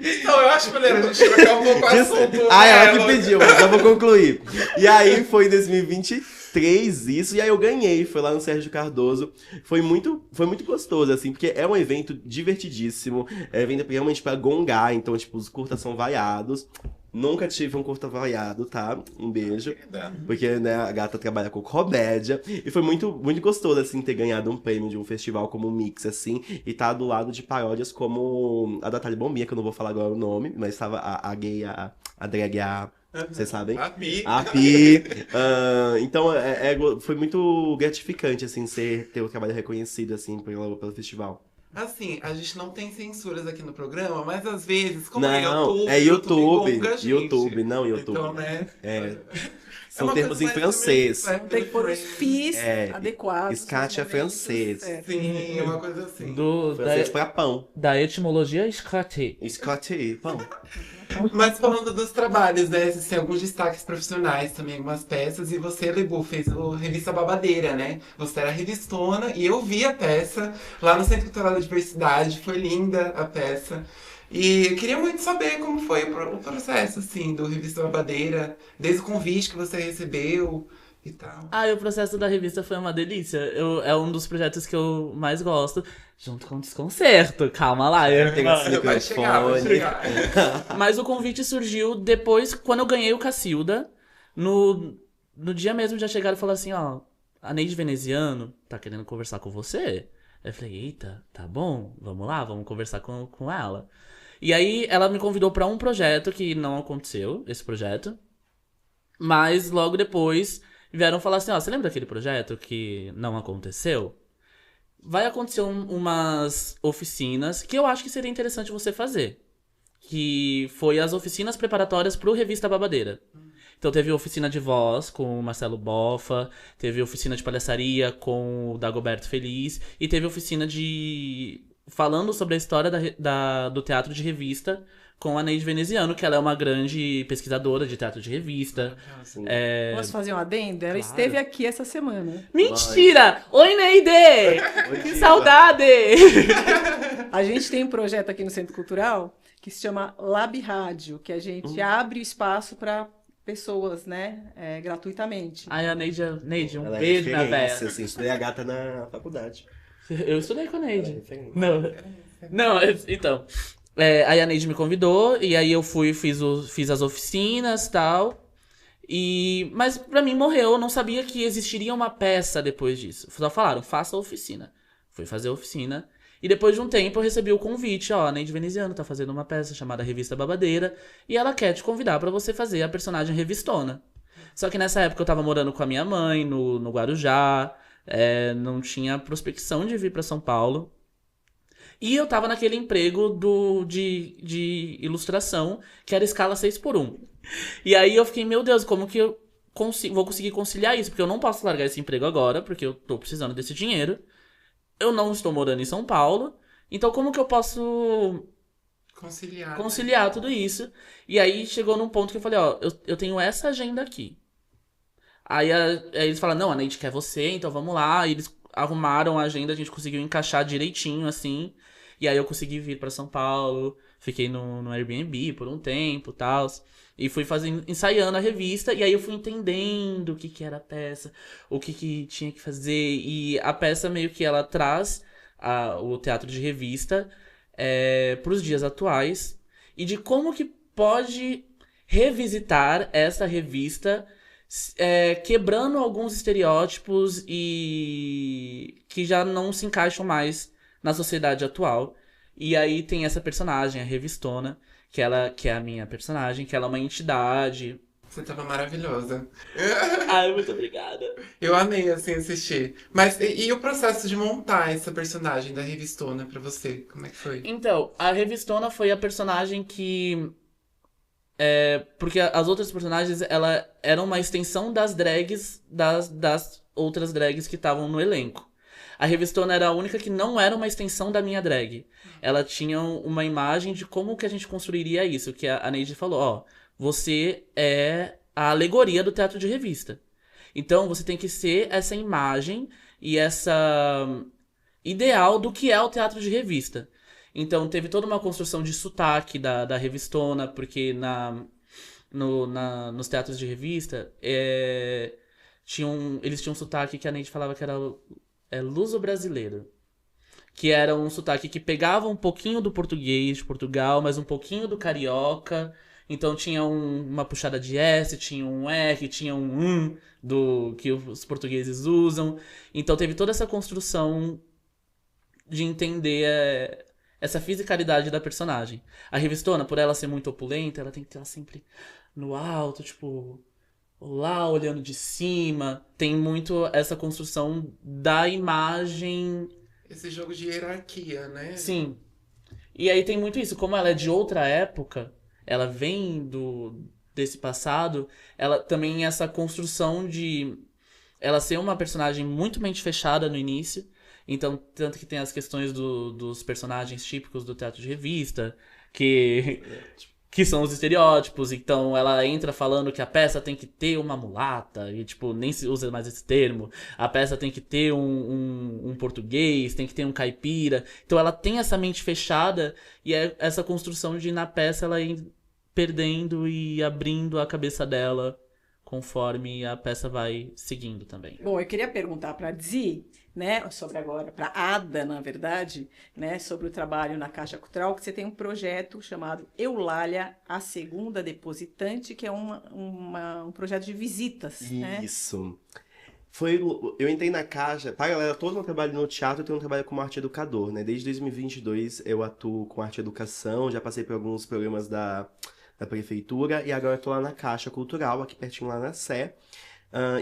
Então, eu acho melhor a gente trocar um pouco o assunto. Ela que pediu, mas já vou concluir. E aí foi em 2023 isso, e aí eu ganhei. Foi lá no Sérgio Cardoso. Foi muito gostoso, assim, porque é um evento divertidíssimo. É evento realmente pra gongar, então, tipo, os curtas são vaiados. Nunca tive um curta vaiado, tá? Um beijo. Porque, né, a gata trabalha com comédia. E foi muito, muito gostoso, assim, ter ganhado um prêmio de um festival como o Mix, assim. E tá do lado de paródias como a da Thalia Bombinha, que eu não vou falar agora o nome. Mas tava a gay, a drag, vocês sabem? A Pi. Então, foi muito gratificante, assim, ter o trabalho reconhecido, assim, pelo festival. Assim, a gente não tem censuras aqui no programa, mas às vezes, como YouTube. gonga a gente. YouTube. Então, né? São uma termos coisa em mais francês. também, Tem que pôr os fis adequados. Scat é francês. Sim, uma coisa assim. Francês pra pão. Da etimologia escate. Scotty, pão. Mas falando dos trabalhos, né? Vocês têm alguns destaques profissionais também, algumas peças. E você, Lebu, fez a revista Babadeira, né? Você era revistona e eu vi a peça lá no Centro Cultural da Diversidade. Foi linda a peça. E eu queria muito saber como foi o processo, assim, do Revista Babadeira. Desde o convite que você recebeu. e tal. Ah, e o processo da revista foi uma delícia. É um dos projetos que eu mais gosto. Junto com o Desconcerto. Calma lá. Tem esse Vai chegar, vai microfone. chegar. Mas o convite surgiu depois, quando eu ganhei o Cacilda. No dia mesmo já chegaram e falaram assim, ó, a Neide Veneziano tá querendo conversar com você. Eu falei, eita, tá bom, vamos lá, vamos conversar com ela. E aí ela me convidou pra um projeto que não aconteceu, esse projeto. Mas logo depois vieram falar assim, ó, você lembra daquele projeto que não aconteceu? Vai acontecer umas oficinas que eu acho que seria interessante você fazer. Que foi as oficinas preparatórias pro Revista Babadeira. Então teve oficina de voz com o Marcelo Boffa, teve oficina de palhaçaria com o Dagoberto Feliz, e teve oficina de... falando sobre a história do teatro de revista com a Neide Veneziano, que ela é uma grande pesquisadora de teatro de revista. Assim, Posso fazer um adendo? Ela Claro. esteve aqui essa semana. Mentira! Oi, Neide! Oi, Que diva. saudade! A gente tem um projeto aqui no Centro Cultural que se chama Lab Rádio, que a gente abre o espaço para pessoas, né, gratuitamente. Ai, a Neide, um ela é beijo, minha referência, velha. assim, estudei a gata na faculdade. Eu estudei com a Ela é Neide. referência. Não, então. Aí a Neide me convidou, e aí eu fiz as oficinas e tal. Mas pra mim morreu, eu não sabia que existiria uma peça depois disso. Só falaram, faça a oficina. Fui fazer a oficina. E depois de um tempo eu recebi o convite, ó, a Neide Veneziano tá fazendo uma peça chamada Revista Babadeira, e ela quer te convidar pra você fazer a personagem Revistona. Só que nessa época eu tava morando com a minha mãe, no Guarujá, não tinha prospecção de vir pra São Paulo. E eu tava naquele emprego de ilustração, que era escala 6x1. E aí eu fiquei, meu Deus, como que eu vou conseguir conciliar isso? Porque eu não posso largar esse emprego agora, porque eu tô precisando desse dinheiro. Eu não estou morando em São Paulo. Então como que eu posso conciliar tudo isso? E aí chegou num ponto que eu falei, ó, eu tenho essa agenda aqui. Aí eles falaram, não, a Neide quer você, então vamos lá. E eles arrumaram a agenda, a gente conseguiu encaixar direitinho, assim. E aí eu consegui vir pra São Paulo, fiquei no Airbnb por um tempo e tal. E fui ensaiando a revista, e aí eu fui entendendo o que era a peça, o que tinha que fazer. E a peça meio que ela traz o teatro de revista pros dias atuais. E de como que pode revisitar essa revista quebrando alguns estereótipos e que já não se encaixam mais na sociedade atual. E aí tem essa personagem, a Revistona, que é a minha personagem, que ela é uma entidade. Você tava maravilhosa. Ai, muito obrigada. Eu amei, assim, assistir. Mas e o processo de montar essa personagem da Revistona pra você? Como é que foi? Então, a Revistona foi a personagem que... porque as outras personagens, ela era uma extensão das drags, das outras drags que estavam no elenco. A Revistona era a única que não era uma extensão da minha drag. Ela tinha uma imagem de como que a gente construiria isso, que a Neide falou, ó, você é a alegoria do teatro de revista. Então, você tem que ser essa imagem e essa ideal do que é o teatro de revista. Então, teve toda uma construção de sotaque da Revistona, porque nos teatros de revista, eles tinham um sotaque que a Neide falava que era luso-brasileiro. Que era um sotaque que pegava um pouquinho do português de Portugal, mas um pouquinho do carioca. Então tinha uma puxada de S, tinha um R, tinha um do que os portugueses usam. Então teve toda essa construção de entender essa fisicalidade da personagem. A Revistona, por ela ser muito opulenta, ela tem que estar sempre no alto, tipo... lá olhando de cima. Tem muito essa construção da imagem. Esse jogo de hierarquia, né? Sim. E aí tem muito isso. Como ela é de outra época, ela vem desse passado, ela também essa construção de ela ser uma personagem muito mente fechada no início. Então, tanto que tem as questões dos personagens típicos do teatro de revista, que são os estereótipos. Então ela entra falando que a peça tem que ter uma mulata, e tipo, nem se usa mais esse termo. A peça tem que ter um português, tem que ter um caipira. Então ela tem essa mente fechada, e é essa construção de na peça ela ir perdendo e abrindo a cabeça dela conforme a peça vai seguindo também. Bom, eu queria perguntar para a Dzi, né, sobre agora, para a Ada, na verdade, né, sobre o trabalho na Caixa Cultural, que você tem um projeto chamado Eulália, a Segunda Depositante, que é um projeto de visitas, né? Isso. Eu entrei na Caixa, pra galera, todo o meu trabalho no teatro, eu tenho um trabalho como arte educador, né? Desde 2022 eu atuo com arte educação, já passei por alguns programas da prefeitura e agora eu tô lá na Caixa Cultural, aqui pertinho lá na Sé.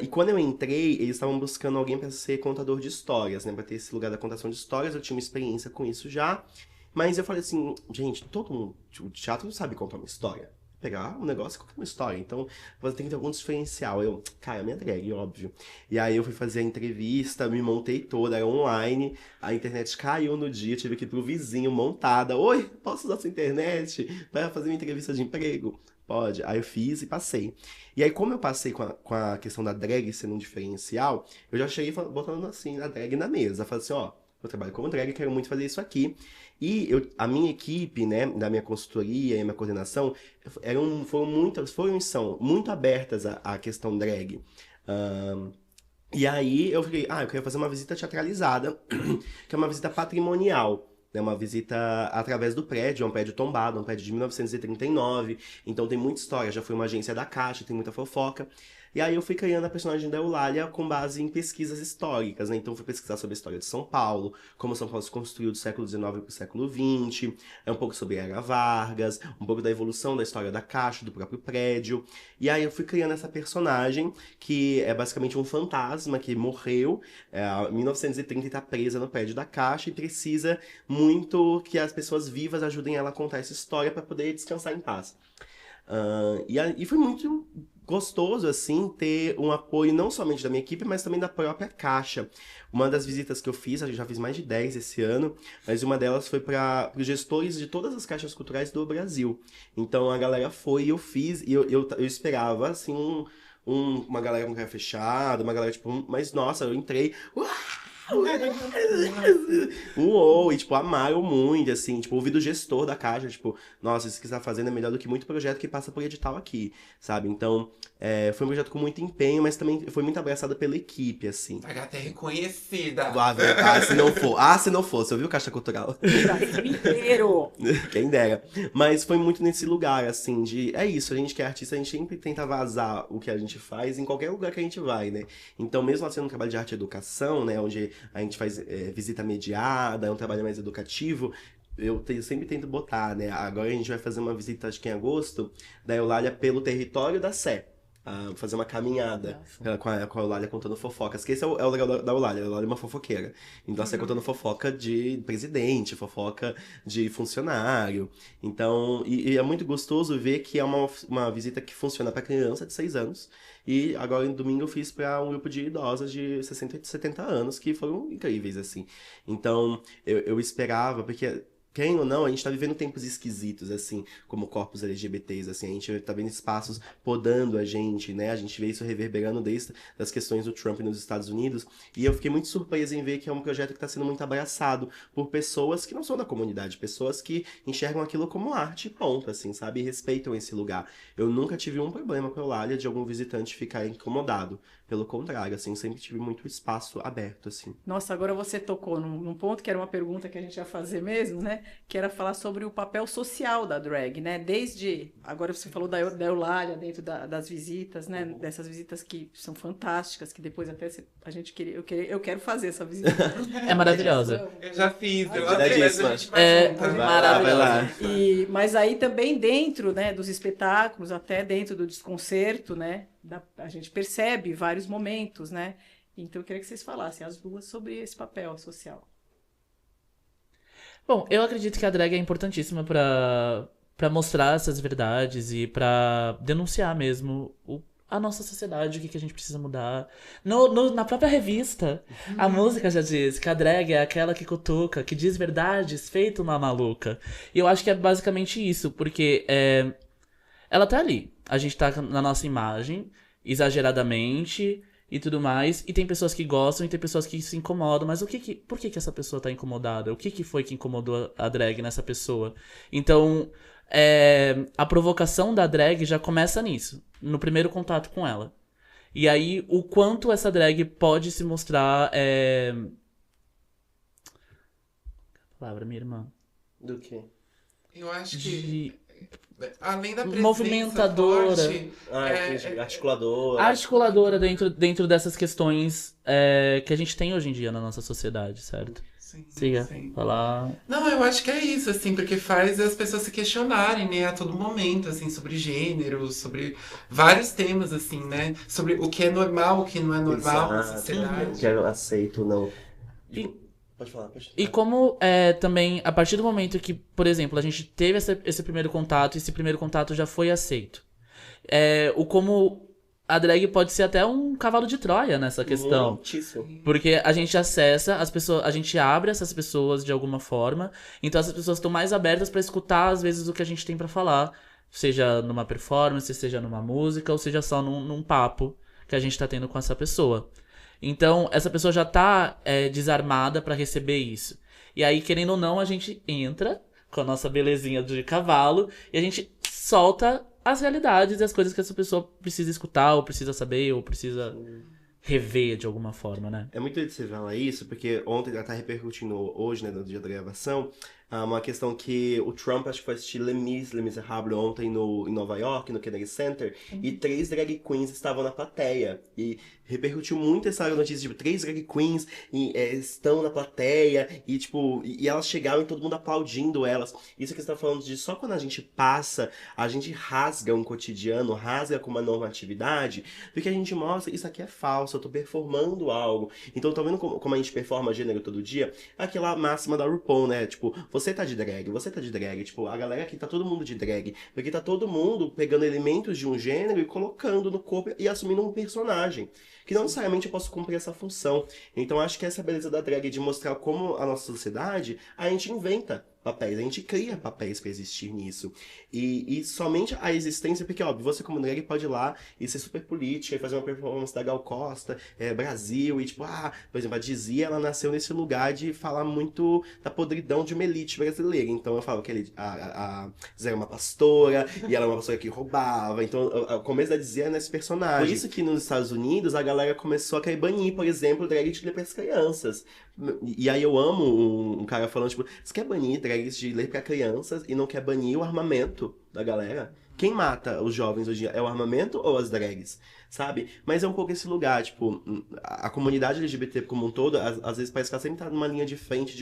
E quando eu entrei, eles estavam buscando alguém para ser contador de histórias, né? Pra ter esse lugar da contação de histórias, eu tinha uma experiência com isso já. Mas eu falei assim, gente, todo mundo, o teatro não sabe contar uma história. Pegar um negócio e contar uma história. Então, você tem que ter algum diferencial. Cara, minha drag, óbvio. E aí eu fui fazer a entrevista, me montei toda, era online. A internet caiu no dia, tive que ir pro vizinho montada. Oi, posso usar sua internet para fazer minha entrevista de emprego? Pode. Aí eu fiz e passei. E aí, como eu passei com a questão da drag sendo um diferencial, eu já cheguei botando assim, a drag na mesa. Falei assim, ó, eu trabalho como drag, quero muito fazer isso aqui. E a minha equipe, né, da minha consultoria e minha coordenação, foram e são muito abertas à questão drag. E aí eu falei, eu quero fazer uma visita teatralizada, que é uma visita patrimonial. É uma visita através do prédio, é um prédio tombado, um prédio de 1939, então tem muita história, já foi uma agência da Caixa, tem muita fofoca. E aí eu fui criando a personagem da Eulália com base em pesquisas históricas, né? Então eu fui pesquisar sobre a história de São Paulo, como São Paulo se construiu do século XIX para o século XX, um pouco sobre a Era Vargas, um pouco da evolução da história da Caixa, do próprio prédio. E aí eu fui criando essa personagem, que é basicamente um fantasma que morreu em 1930 e está presa no prédio da Caixa e precisa muito que as pessoas vivas ajudem ela a contar essa história para poder descansar em paz. E foi muito gostoso, assim, ter um apoio não somente da minha equipe, mas também da própria Caixa. Uma das visitas que eu fiz, eu já fiz mais de 10 esse ano, mas uma delas foi para os gestores de todas as caixas culturais do Brasil. Então a galera foi e eu fiz, e eu esperava, assim, uma galera com cara fechada, uma galera, tipo, mas nossa, eu entrei... Uou, e tipo, amaram muito, assim, tipo, ouvi do gestor da Caixa, tipo, nossa, isso que você tá fazendo é melhor do que muito projeto que passa por edital aqui, sabe? Então, foi um projeto com muito empenho, mas também foi muito abraçado pela equipe, assim. Vai até reconhecida. Se não fosse, ouviu, Caixa Cultural? Brasil inteiro! Quem dera. Mas foi muito nesse lugar, assim, é isso, a gente que é artista, a gente sempre tenta vazar o que a gente faz em qualquer lugar que a gente vai, né? Então, mesmo lá sendo um trabalho de arte e educação, né, onde a gente faz visita mediada, é um trabalho mais educativo, eu sempre tento botar, né? Agora a gente vai fazer uma visita, acho que em agosto, da Eulália pelo território da Sé. Fazer uma caminhada com a Eulália contando fofocas. Que esse é o legal da Eulália. A Eulália é uma fofoqueira. Então ela sai contando fofoca de presidente, fofoca de funcionário. Então, e é muito gostoso ver que é uma visita que funciona para criança de 6 anos. E agora, em domingo, eu fiz para um grupo de idosas de 60 e 70 anos, que foram incríveis, assim. Então, eu esperava, porque... Quem ou não, a gente tá vivendo tempos esquisitos, assim, como corpos LGBTs, assim, a gente tá vendo espaços podando a gente, né, a gente vê isso reverberando desde as questões do Trump nos Estados Unidos, e eu fiquei muito surpreso em ver que é um projeto que tá sendo muito abraçado por pessoas que não são da comunidade, pessoas que enxergam aquilo como arte, ponto, assim, sabe, e respeitam esse lugar. Eu nunca tive um problema com a Eulália de algum visitante ficar incomodado, pelo contrário, assim, sempre tive muito espaço aberto, assim. Nossa, agora você tocou num ponto que era uma pergunta que a gente ia fazer mesmo, né? Que era falar sobre o papel social da drag, né? Agora você falou da Eulália dentro das visitas, né? Dessas visitas que são fantásticas, que depois até a gente eu quero fazer essa visita. É maravilhosa. Eu já fiz, eu Maravilhosa. Mas aí também dentro, né, dos espetáculos, até dentro do desconcerto, né? A gente percebe vários momentos, né? Então eu queria que vocês falassem as duas sobre esse papel social. Bom, eu acredito que a drag é importantíssima pra mostrar essas verdades e pra denunciar mesmo a nossa sociedade, o que a gente precisa mudar. Na própria revista, a música já diz que a drag é aquela que cutuca, que diz verdades feito uma maluca. E eu acho que é basicamente isso, porque ela tá ali. A gente tá na nossa imagem, exageradamente e tudo mais, e tem pessoas que gostam e tem pessoas que se incomodam, mas por que essa pessoa tá incomodada? O que foi que incomodou a drag nessa pessoa? Então, a provocação da drag já começa nisso, no primeiro contato com ela. E aí, o quanto essa drag pode se mostrar. Palavra, minha irmã. Do quê? Eu acho que, De além da presença movimentadora. forte, Entendi. Articuladora. articuladora dentro dessas questões que a gente tem hoje em dia na nossa sociedade, certo? sim, Siga, sim. falar. Não, eu acho que é isso, assim, porque faz as pessoas se questionarem, né, a todo momento, assim, sobre gênero, sobre vários temas, assim, né, sobre o que é normal, o que não é normal na Exato. sociedade. Que eu aceito, não. E- Pode falar, pode falar. E como também, a partir do momento que, por exemplo, a gente teve esse primeiro contato, e esse primeiro contato já foi aceito. Como a drag pode ser até um cavalo de Troia nessa questão. Muitíssimo. Porque a gente acessa as pessoas, a gente abre essas pessoas de alguma forma, então essas pessoas estão mais abertas pra escutar, às vezes, o que a gente tem pra falar. Seja numa performance, seja numa música, ou seja só num papo que a gente tá tendo com essa pessoa. Então, essa pessoa já tá desarmada pra receber isso. E aí, querendo ou não, a gente entra com a nossa belezinha de cavalo e a gente solta as realidades e as coisas que essa pessoa precisa escutar, ou precisa saber, ou precisa rever de alguma forma, né? É muito doido você falar isso, porque ontem já tá repercutindo hoje, né, no dia da gravação, uma questão que o Trump, acho que foi assistir Les Miserables ontem em Nova York, no Kennedy Center, e 3 drag queens estavam na plateia. E repercutiu muito essa notícia, tipo, 3 drag queens estão na plateia, e tipo, e elas chegaram e todo mundo aplaudindo elas. Isso que você tá falando de só quando a gente passa, a gente rasga um cotidiano, rasga com uma normatividade, porque a gente mostra, isso aqui é falso, eu tô performando algo. Então, tá vendo como a gente performa gênero todo dia? Aquela máxima da RuPaul, né? Tipo, você tá de drag. Tipo, a galera aqui tá todo mundo de drag. Porque tá todo mundo pegando elementos de um gênero e colocando no corpo e assumindo um personagem. Que não necessariamente eu posso cumprir essa função. Então, acho que essa é a beleza da drag, de mostrar como a nossa sociedade, a gente inventa papéis, a gente cria papéis pra existir nisso. E somente a existência, porque, óbvio, você como drag pode ir lá e ser super política e fazer uma performance da Gal Costa, Brasil, e tipo, por exemplo, a Dizzy, ela nasceu nesse lugar de falar muito da podridão de uma elite brasileira. Então eu falo que a Dizzy era uma pastora, e ela era uma pastora que roubava. Então o começo da Dizzy é nesse personagem. Por isso que nos Estados Unidos a galera começou a querer banir, por exemplo, drag de ler para as crianças. E aí eu amo um cara falando, tipo, você quer banir drags de ler pra crianças e não quer banir o armamento da galera? Quem mata os jovens hoje em dia? É o armamento ou as drags? Sabe? Mas é um pouco esse lugar, tipo, a comunidade LGBT como um todo, às vezes parece que ela sempre tá numa linha de frente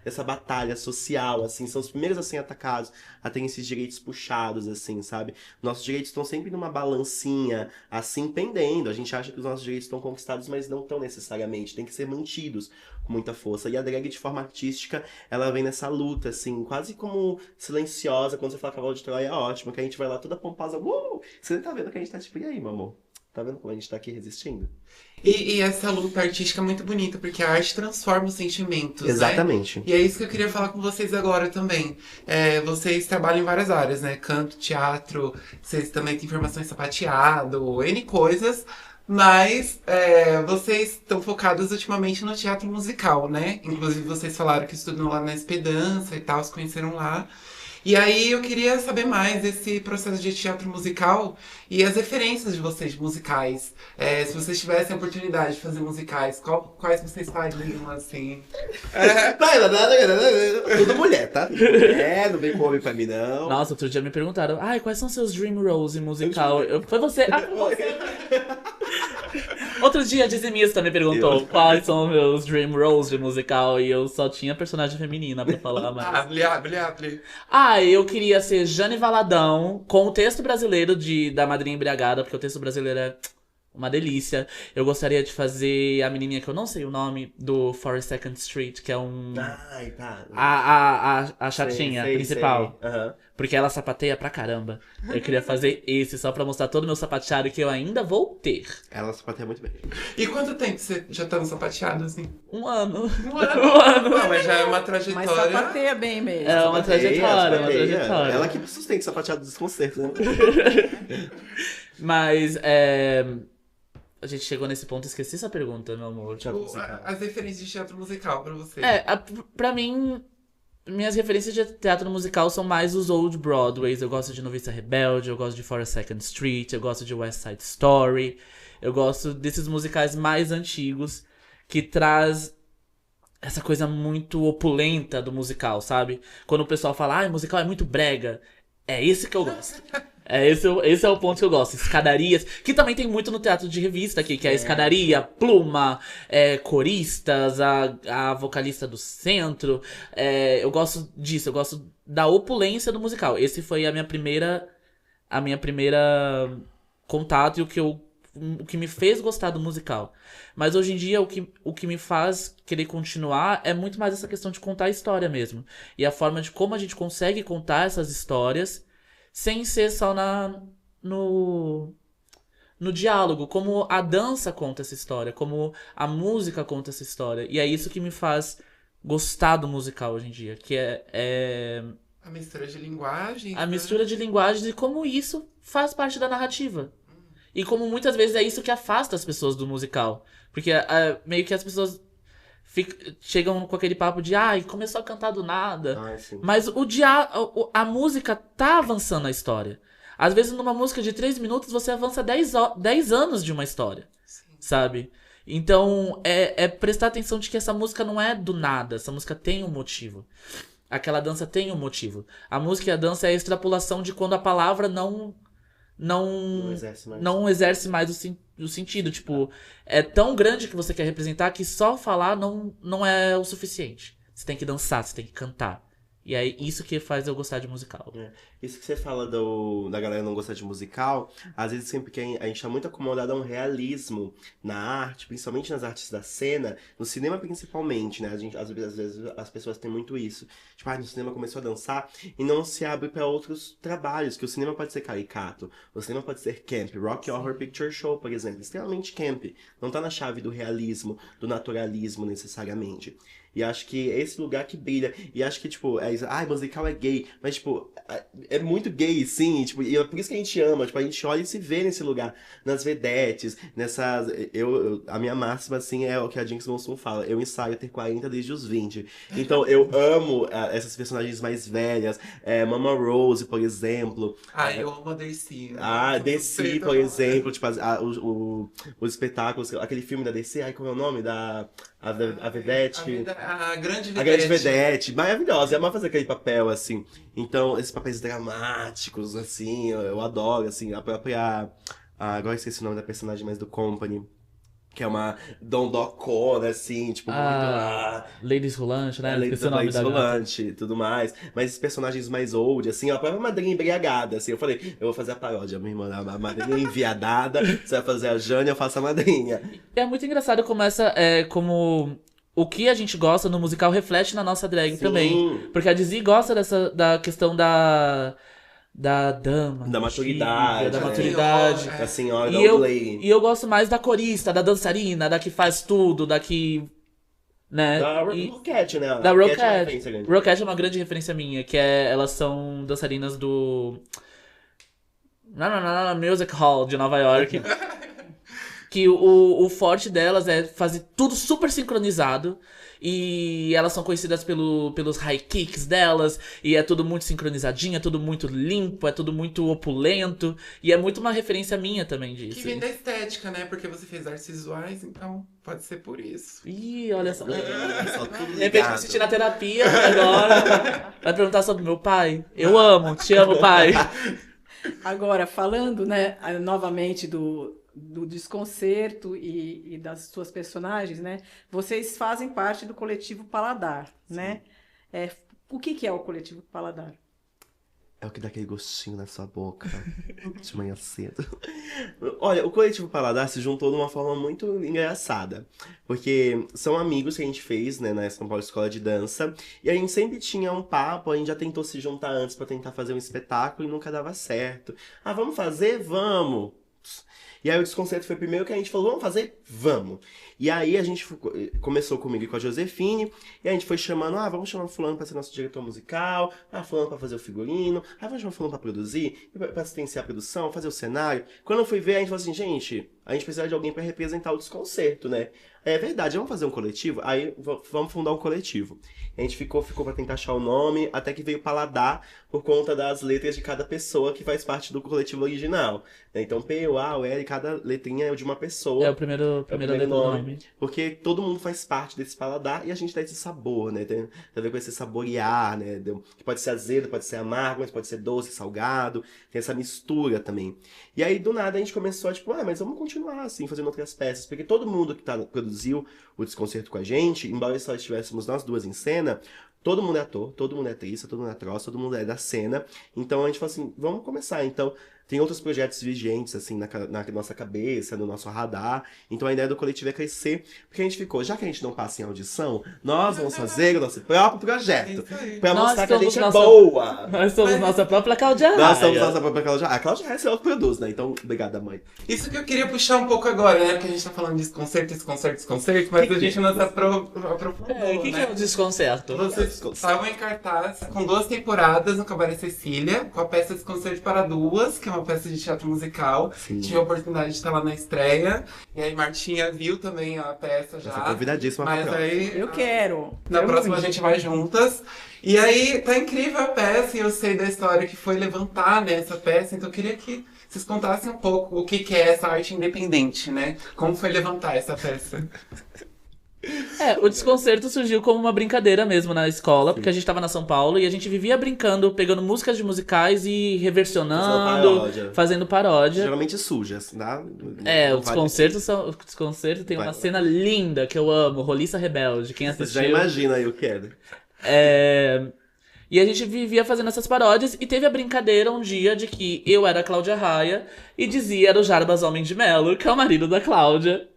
dessa batalha social, assim, são os primeiros a serem atacados, a terem esses direitos puxados, assim, sabe? Nossos direitos estão sempre numa balancinha, assim, pendendo. A gente acha que os nossos direitos estão conquistados, mas não estão necessariamente, tem que ser mantidos com muita força. E a drag, de forma artística, ela vem nessa luta, assim, quase como silenciosa. Quando você fala cavalo de Troia, é ótimo, que a gente vai lá toda pomposa, você nem tá vendo que a gente tá tipo, e aí, meu amor? Tá vendo como a gente tá aqui resistindo? E essa luta artística é muito bonita, porque a arte transforma os sentimentos, Exatamente. né? E é isso que eu queria falar com vocês agora também. Vocês trabalham em várias áreas, né? Canto, teatro, vocês também têm formação em sapateado, N coisas. Mas vocês estão focados ultimamente no teatro musical, né? Inclusive vocês falaram que estudam lá na Esperança e tal, se conheceram lá. E aí eu queria saber mais desse processo de teatro musical e as referências de vocês musicais. Se vocês tivessem a oportunidade de fazer musicais, quais vocês fariam, assim? Tudo mulher, tá? Não vem com homem pra mim, não. Nossa, outro dia me perguntaram, quais são seus dream roles em musical? Foi você. Foi você. Outro dia a Dizimista me perguntou quais são meus dream roles de musical e eu só tinha personagem feminina pra falar, mas... Abre. Eu queria ser Jane Valadão com o texto brasileiro da Madrinha Embriagada, porque o texto brasileiro é uma delícia. Eu gostaria de fazer a menininha que eu não sei o nome, do 42nd Street, que é a chatinha principal. Sei. Uhum. Porque ela sapateia pra caramba. Eu queria fazer esse só pra mostrar todo o meu sapateado que eu ainda vou ter. Ela sapateia muito bem. E quanto tempo você já tá no sapateado, assim? Um ano. Um ano? Não, mas já é uma Mas trajetória. sapateia bem mesmo. É uma trajetória, uma Sapateia. trajetória. Ela que sustenta o sapateado dos concertos, né? Mas, a gente chegou nesse ponto, esqueci essa pergunta, meu amor. As referências de teatro musical pra você. Pra mim, minhas referências de teatro musical são mais os Old Broadways. Eu gosto de Noviça Rebelde, eu gosto de 42nd Street, eu gosto de West Side Story. Eu gosto desses musicais mais antigos que traz essa coisa muito opulenta do musical, sabe? Quando o pessoal fala, o musical é muito brega, é esse que eu gosto. Esse é o ponto que eu gosto. Escadarias, que também tem muito no teatro de revista aqui, que é a escadaria, pluma, coristas, a vocalista do centro. Eu gosto disso, eu gosto da opulência do musical. Esse foi a minha primeira contato e o que me fez gostar do musical. Mas hoje em dia, o que me faz querer continuar é muito mais essa questão de contar a história mesmo. E a forma de como a gente consegue contar essas histórias sem ser só no diálogo. Como a dança conta essa história, como a música conta essa história. E é isso que me faz gostar do musical hoje em dia. Que é A mistura de linguagens. a mistura de linguagens e como isso faz parte da narrativa. E como muitas vezes é isso que afasta as pessoas do musical. Porque meio que as pessoas chegam com aquele papo de começou a cantar do nada. Sim. Mas a música tá avançando a história. Às vezes numa música de 3 minutos você avança 10 anos de uma história. Sim. Sabe? Então é prestar atenção de que essa música não é do nada. Essa música tem um motivo. Aquela dança tem um motivo. A música e a dança é a extrapolação de quando a palavra não exerce mais o sentido. Tipo, é tão grande que você quer representar que só falar não é o suficiente. Você tem que dançar, você tem que cantar. E é isso que faz eu gostar de musical. Isso que você fala da galera não gostar de musical, às vezes sempre que a gente tá muito acomodado a um realismo na arte, principalmente nas artes da cena, no cinema principalmente, né? Às vezes as pessoas têm muito isso. Tipo, no cinema começou a dançar e não se abre pra outros trabalhos, que o cinema pode ser caricato, o cinema pode ser camp. Rocky Horror Picture Show, por exemplo, extremamente camp. Não tá na chave do realismo, do naturalismo necessariamente. E acho que é esse lugar que brilha. E acho que, tipo, musical é gay. Mas, tipo, é muito gay, sim. E é por isso que a gente ama. Tipo, a gente olha e se vê nesse lugar. Nas vedetes, nessas... a minha máxima, assim, é o que a Jinx Monsoon fala. Eu ensaio ter 40 desde os 20. Então, eu amo essas personagens mais velhas. Mama Rose, por exemplo. Eu amo a DC. DC, por exemplo. Tipo, os espetáculos. Aquele filme da DC. Como é o nome? A Vedete. A Grande Vedete. A Grande Vedete. Maravilhosa. Ela fazer aquele papel, assim. Então, esses papéis dramáticos, assim, eu adoro, assim. A própria... agora eu esqueci o nome da personagem mais do Company. Que é uma dondocona, assim, tipo, muito... Ladies Rolante, né? Ladies Rolante e tudo mais. Mas esses personagens mais old, assim, a própria madrinha embriagada, assim. Eu falei, eu vou fazer a paródia, minha irmã. A madrinha enviadada, você vai fazer a Jane, eu faço a madrinha. É muito engraçado como o que a gente gosta no musical reflete na nossa drag também. Porque a Dizzy gosta da questão da dama. Da maturidade. Da maturidade. Da senhora, da old lady. E eu gosto mais da corista, da dançarina, da que faz tudo, da que... Né? Da Rockette, né? Da Rockette. Rockette é uma grande referência minha, que elas são dançarinas do... Music Hall de Nova York. Que o forte delas é fazer tudo super sincronizado. E elas são conhecidas pelos high kicks delas. E é tudo muito sincronizadinho, é tudo muito limpo, é tudo muito opulento. E é muito uma referência minha também disso. Que vem da estética, né? Porque você fez artes visuais, então pode ser por isso. Ih, olha só. Tudo De repente me assistir na terapia agora. Vai perguntar sobre meu pai. Eu amo, te amo, pai. Agora, falando, né, novamente do desconcerto e das suas personagens, né? Vocês fazem parte do coletivo Paladar, né? O que é o coletivo Paladar? É o que dá aquele gostinho na sua boca de manhã cedo. Olha, o coletivo Paladar se juntou de uma forma muito engraçada. Porque são amigos que a gente fez, né, na São Paulo Escola de Dança. E a gente sempre tinha um papo, a gente já tentou se juntar antes pra tentar fazer um espetáculo e nunca dava certo. Vamos fazer? Vamos! E aí o Desconcerto foi o primeiro que a gente falou, vamos fazer? Vamos. E aí a gente começou comigo e com a Josefine, e a gente foi chamando, vamos chamar fulano pra ser nosso diretor musical, fulano pra fazer o figurino, vamos chamar fulano pra produzir, pra assistência à produção, fazer o cenário. Quando eu fui ver, a gente falou assim, gente, a gente precisa de alguém pra representar o Desconcerto, né? É verdade, vamos fazer um coletivo? Aí vamos fundar um coletivo. A gente ficou pra tentar achar o nome, até que veio Paladar, por conta das letras de cada pessoa que faz parte do coletivo original. Então, P, O, A, O, L, cada letrinha é de uma pessoa. É o primeiro letra do nome. Porque todo mundo faz parte desse paladar e a gente dá esse sabor, né? Tem a ver com esse saborear, né? Que pode ser azedo, pode ser amargo, mas pode ser doce, salgado. Tem essa mistura também. E aí, do nada, a gente começou a, tipo, mas vamos continuar, assim, fazendo outras peças. Porque todo mundo que produziu o Desconcerto com a gente, embora só estivéssemos nós duas em cena, todo mundo é ator, todo mundo é atriz, todo mundo é troça, todo mundo é da cena. Então a gente falou assim, vamos começar. Então tem outros projetos vigentes, assim, na nossa cabeça, no nosso radar. Então a ideia do coletivo é crescer, porque a gente ficou, já que a gente não passa em audição, nós vamos fazer o nosso próprio projeto. Pra mostrar que a gente é boa. Nós somos nossa própria Cláudia Raia. Nós somos nossa própria Cláudia Raia. A Cláudia Raia ela produz, né? Então, obrigada, mãe. Isso que eu queria puxar um pouco agora, né? Porque a gente tá falando de desconcerto, mas a gente não se aprofundou, O que é o Desconcerto? Vocês estavam em cartaz com 2 temporadas no Cabaré Cecília, com a peça Desconcerto para Duas, que é uma peça de teatro musical. Sim. Tive a oportunidade de estar lá na estreia. E aí Martinha viu também a peça já. Você é convidadíssima mas pra aí Eu quero. na próxima a gente vai juntas. E aí tá incrível a peça e eu sei da história que foi levantar nessa peça, então eu queria que vocês contassem um pouco o que é essa arte independente, né? Como foi levantar essa peça? O Desconcerto surgiu como uma brincadeira mesmo na escola, porque a gente tava na São Paulo e a gente vivia brincando, pegando músicas de musicais e reversionando, fazendo paródia. Geralmente sujas, tá? O Desconcerto tem uma cena linda que eu amo, Roliça Rebelde, quem assistiu. Você já imagina aí o que é, né? E a gente vivia fazendo essas paródias e teve a brincadeira um dia de que eu era a Cláudia Raia e dizia era o Jarbas Homem de Melo, que é o marido da Cláudia.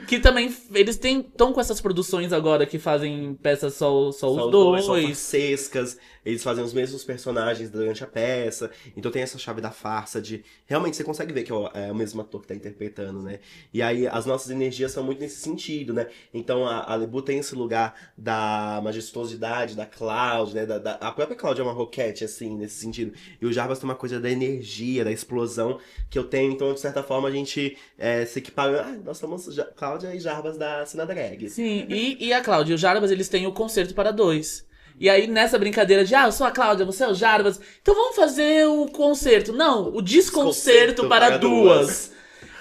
Que também, eles estão com essas produções agora que fazem peças só os dois. São farsescas, eles fazem os mesmos personagens durante a peça. Então tem essa chave da farsa de... Realmente você consegue ver que é o mesmo ator que tá interpretando, né? E aí as nossas energias são muito nesse sentido, né? Então a Lebu tem esse lugar da majestosidade, da Cláudia, né? A própria Cláudia é uma roquete, assim, nesse sentido. E o Jarbas tem uma coisa da energia, da explosão que eu tenho. Então, de certa forma, a gente se equipara... nós somos Cláudia e Jarbas da cena drag. Sim, e a Cláudia e o Jarbas, eles têm o Concerto para Dois. E aí, nessa brincadeira de, eu sou a Cláudia, você é o Jarbas, então vamos fazer o concerto. Não, o Desconcerto para duas.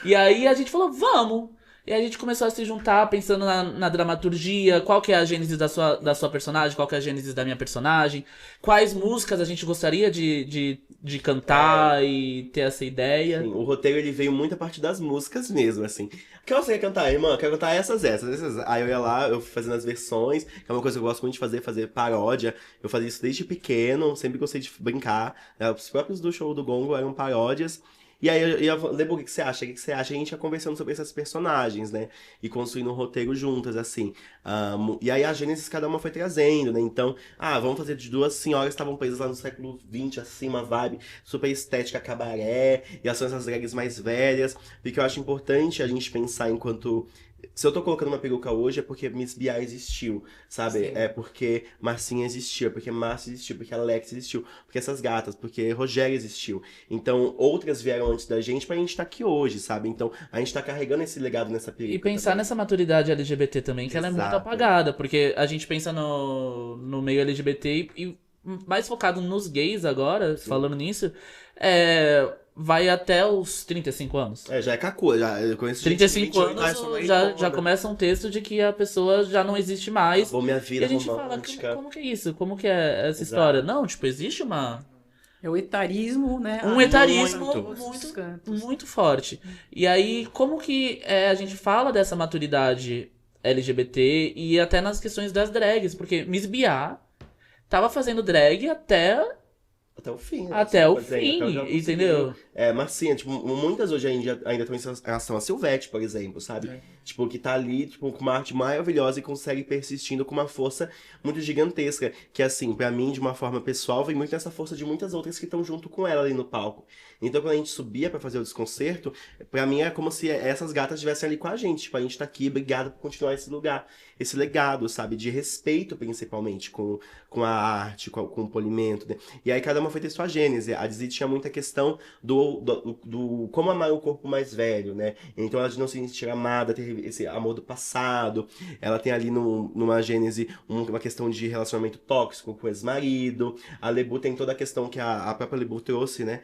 E aí a gente falou, vamos. E aí a gente começou a se juntar, pensando na dramaturgia, qual que é a gênese da sua personagem, qual que é a gênese da minha personagem, quais músicas a gente gostaria de cantar e ter essa ideia. Sim, o roteiro ele veio muito a partir das músicas mesmo, assim. O que você quer cantar, irmã? Eu quero cantar essas. Aí eu ia lá, eu fui fazendo as versões, que é uma coisa que eu gosto muito de fazer paródia. Eu fazia isso desde pequeno, sempre gostei de brincar. Os próprios do show do Gongo eram paródias. E aí eu lembro o que você acha? O que você acha? A gente ia conversando sobre esses personagens, né? E construindo um roteiro juntas, assim. E aí a Gênesis cada uma foi trazendo, né? Então, vamos fazer de 2 senhoras que estavam presas lá no século XX, assim, uma vibe super estética cabaré. E elas são essas drags mais velhas. Porque eu acho importante a gente pensar enquanto... Se eu tô colocando uma peruca hoje é porque Miss Bia existiu, sabe? Sim. É porque Marcinha existiu, é porque Márcia existiu, porque Alex existiu, porque essas gatas, porque Rogério existiu. Então, outras vieram antes da gente pra gente estar aqui hoje, sabe? Então, a gente tá carregando esse legado nessa peruca. E pensar nessa maturidade LGBT também, que ela é muito apagada, porque a gente pensa no meio LGBT e mais focado nos gays agora, sim, falando nisso, vai até os 35 anos. Já é cacu, eu conheço 35 anos já começa um texto de que a pessoa já não existe mais. Acabou minha vida e a gente romântica. fala, como que é isso? Como que é essa história? Não, existe uma... É o etarismo, né? Um etarismo muito forte. E aí, como que a gente fala dessa maturidade LGBT e até nas questões das drags? Porque Miss Bia tava fazendo drag até o fim. Até o fim, entendeu? massinha. Tipo, muitas hoje ainda estão em relação a Silvete, por exemplo, sabe? Tipo, que tá ali, tipo, com uma arte maravilhosa e consegue persistindo com uma força muito gigantesca. Que, assim, pra mim, de uma forma pessoal, vem muito nessa força de muitas outras que estão junto com ela ali no palco. Então, quando a gente subia pra fazer o desconcerto, pra mim é como se essas gatas estivessem ali com a gente. Tipo, a gente tá aqui, obrigado por continuar esse lugar, esse legado, sabe? De respeito, principalmente, com a arte, com o polimento, né? E aí cada uma foi ter sua gênese. A Dizzy tinha muita questão do como amar o corpo mais velho, né? Então ela de não se sentir amada, ter esse amor do passado. Ela tem ali numa gênese uma questão de relacionamento tóxico com o ex-marido. A Lebu tem toda a questão que a própria Lebu trouxe, né?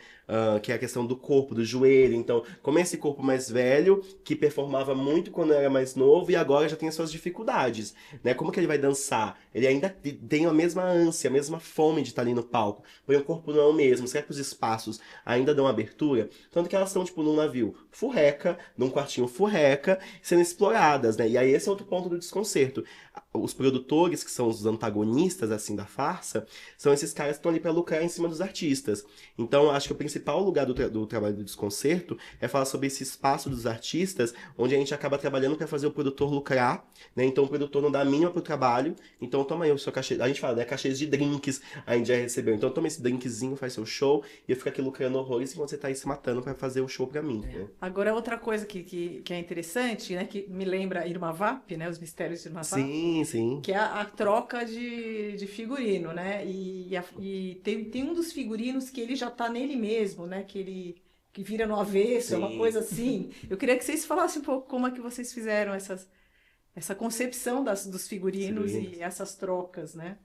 Que é a questão do corpo, do joelho. Então, como é esse corpo mais velho, que performava muito quando era mais novo e agora já tem as suas dificuldades, né? Como que ele vai dançar? Ele ainda tem a mesma ânsia, a mesma fome de estar ali no palco. Porém, o corpo não é o mesmo. Será que os espaços ainda dão abertura? Tanto que elas estão, tipo, num navio furreca, num quartinho furreca, sendo exploradas, né? E aí esse é outro ponto do desconcerto. Os produtores, que são os antagonistas, assim, da farsa, são esses caras que estão ali pra lucrar em cima dos artistas. Então, acho que o principal lugar do trabalho do desconcerto é falar sobre esse espaço dos artistas, onde a gente acaba trabalhando para fazer o produtor lucrar, né? Então, o produtor não dá a mínima pro trabalho. Então, toma aí o seu cachê. A gente fala, né? Cachês de drinks, a gente já recebeu. Então, toma esse drinkzinho, faz seu show, e eu fico aqui lucrando horrores enquanto você tá aí se matando para fazer o show pra mim, né? Agora, outra coisa que é interessante, né? Que me lembra Irma Vap, né? Os Mistérios de Irma Vap. Sim. Que é a troca de figurino, né? E tem um dos figurinos que ele já tá nele mesmo, né? Que vira no avesso, é uma coisa assim. Eu queria que vocês falassem um pouco como é que vocês fizeram essa concepção dos figurinos e essas trocas, né?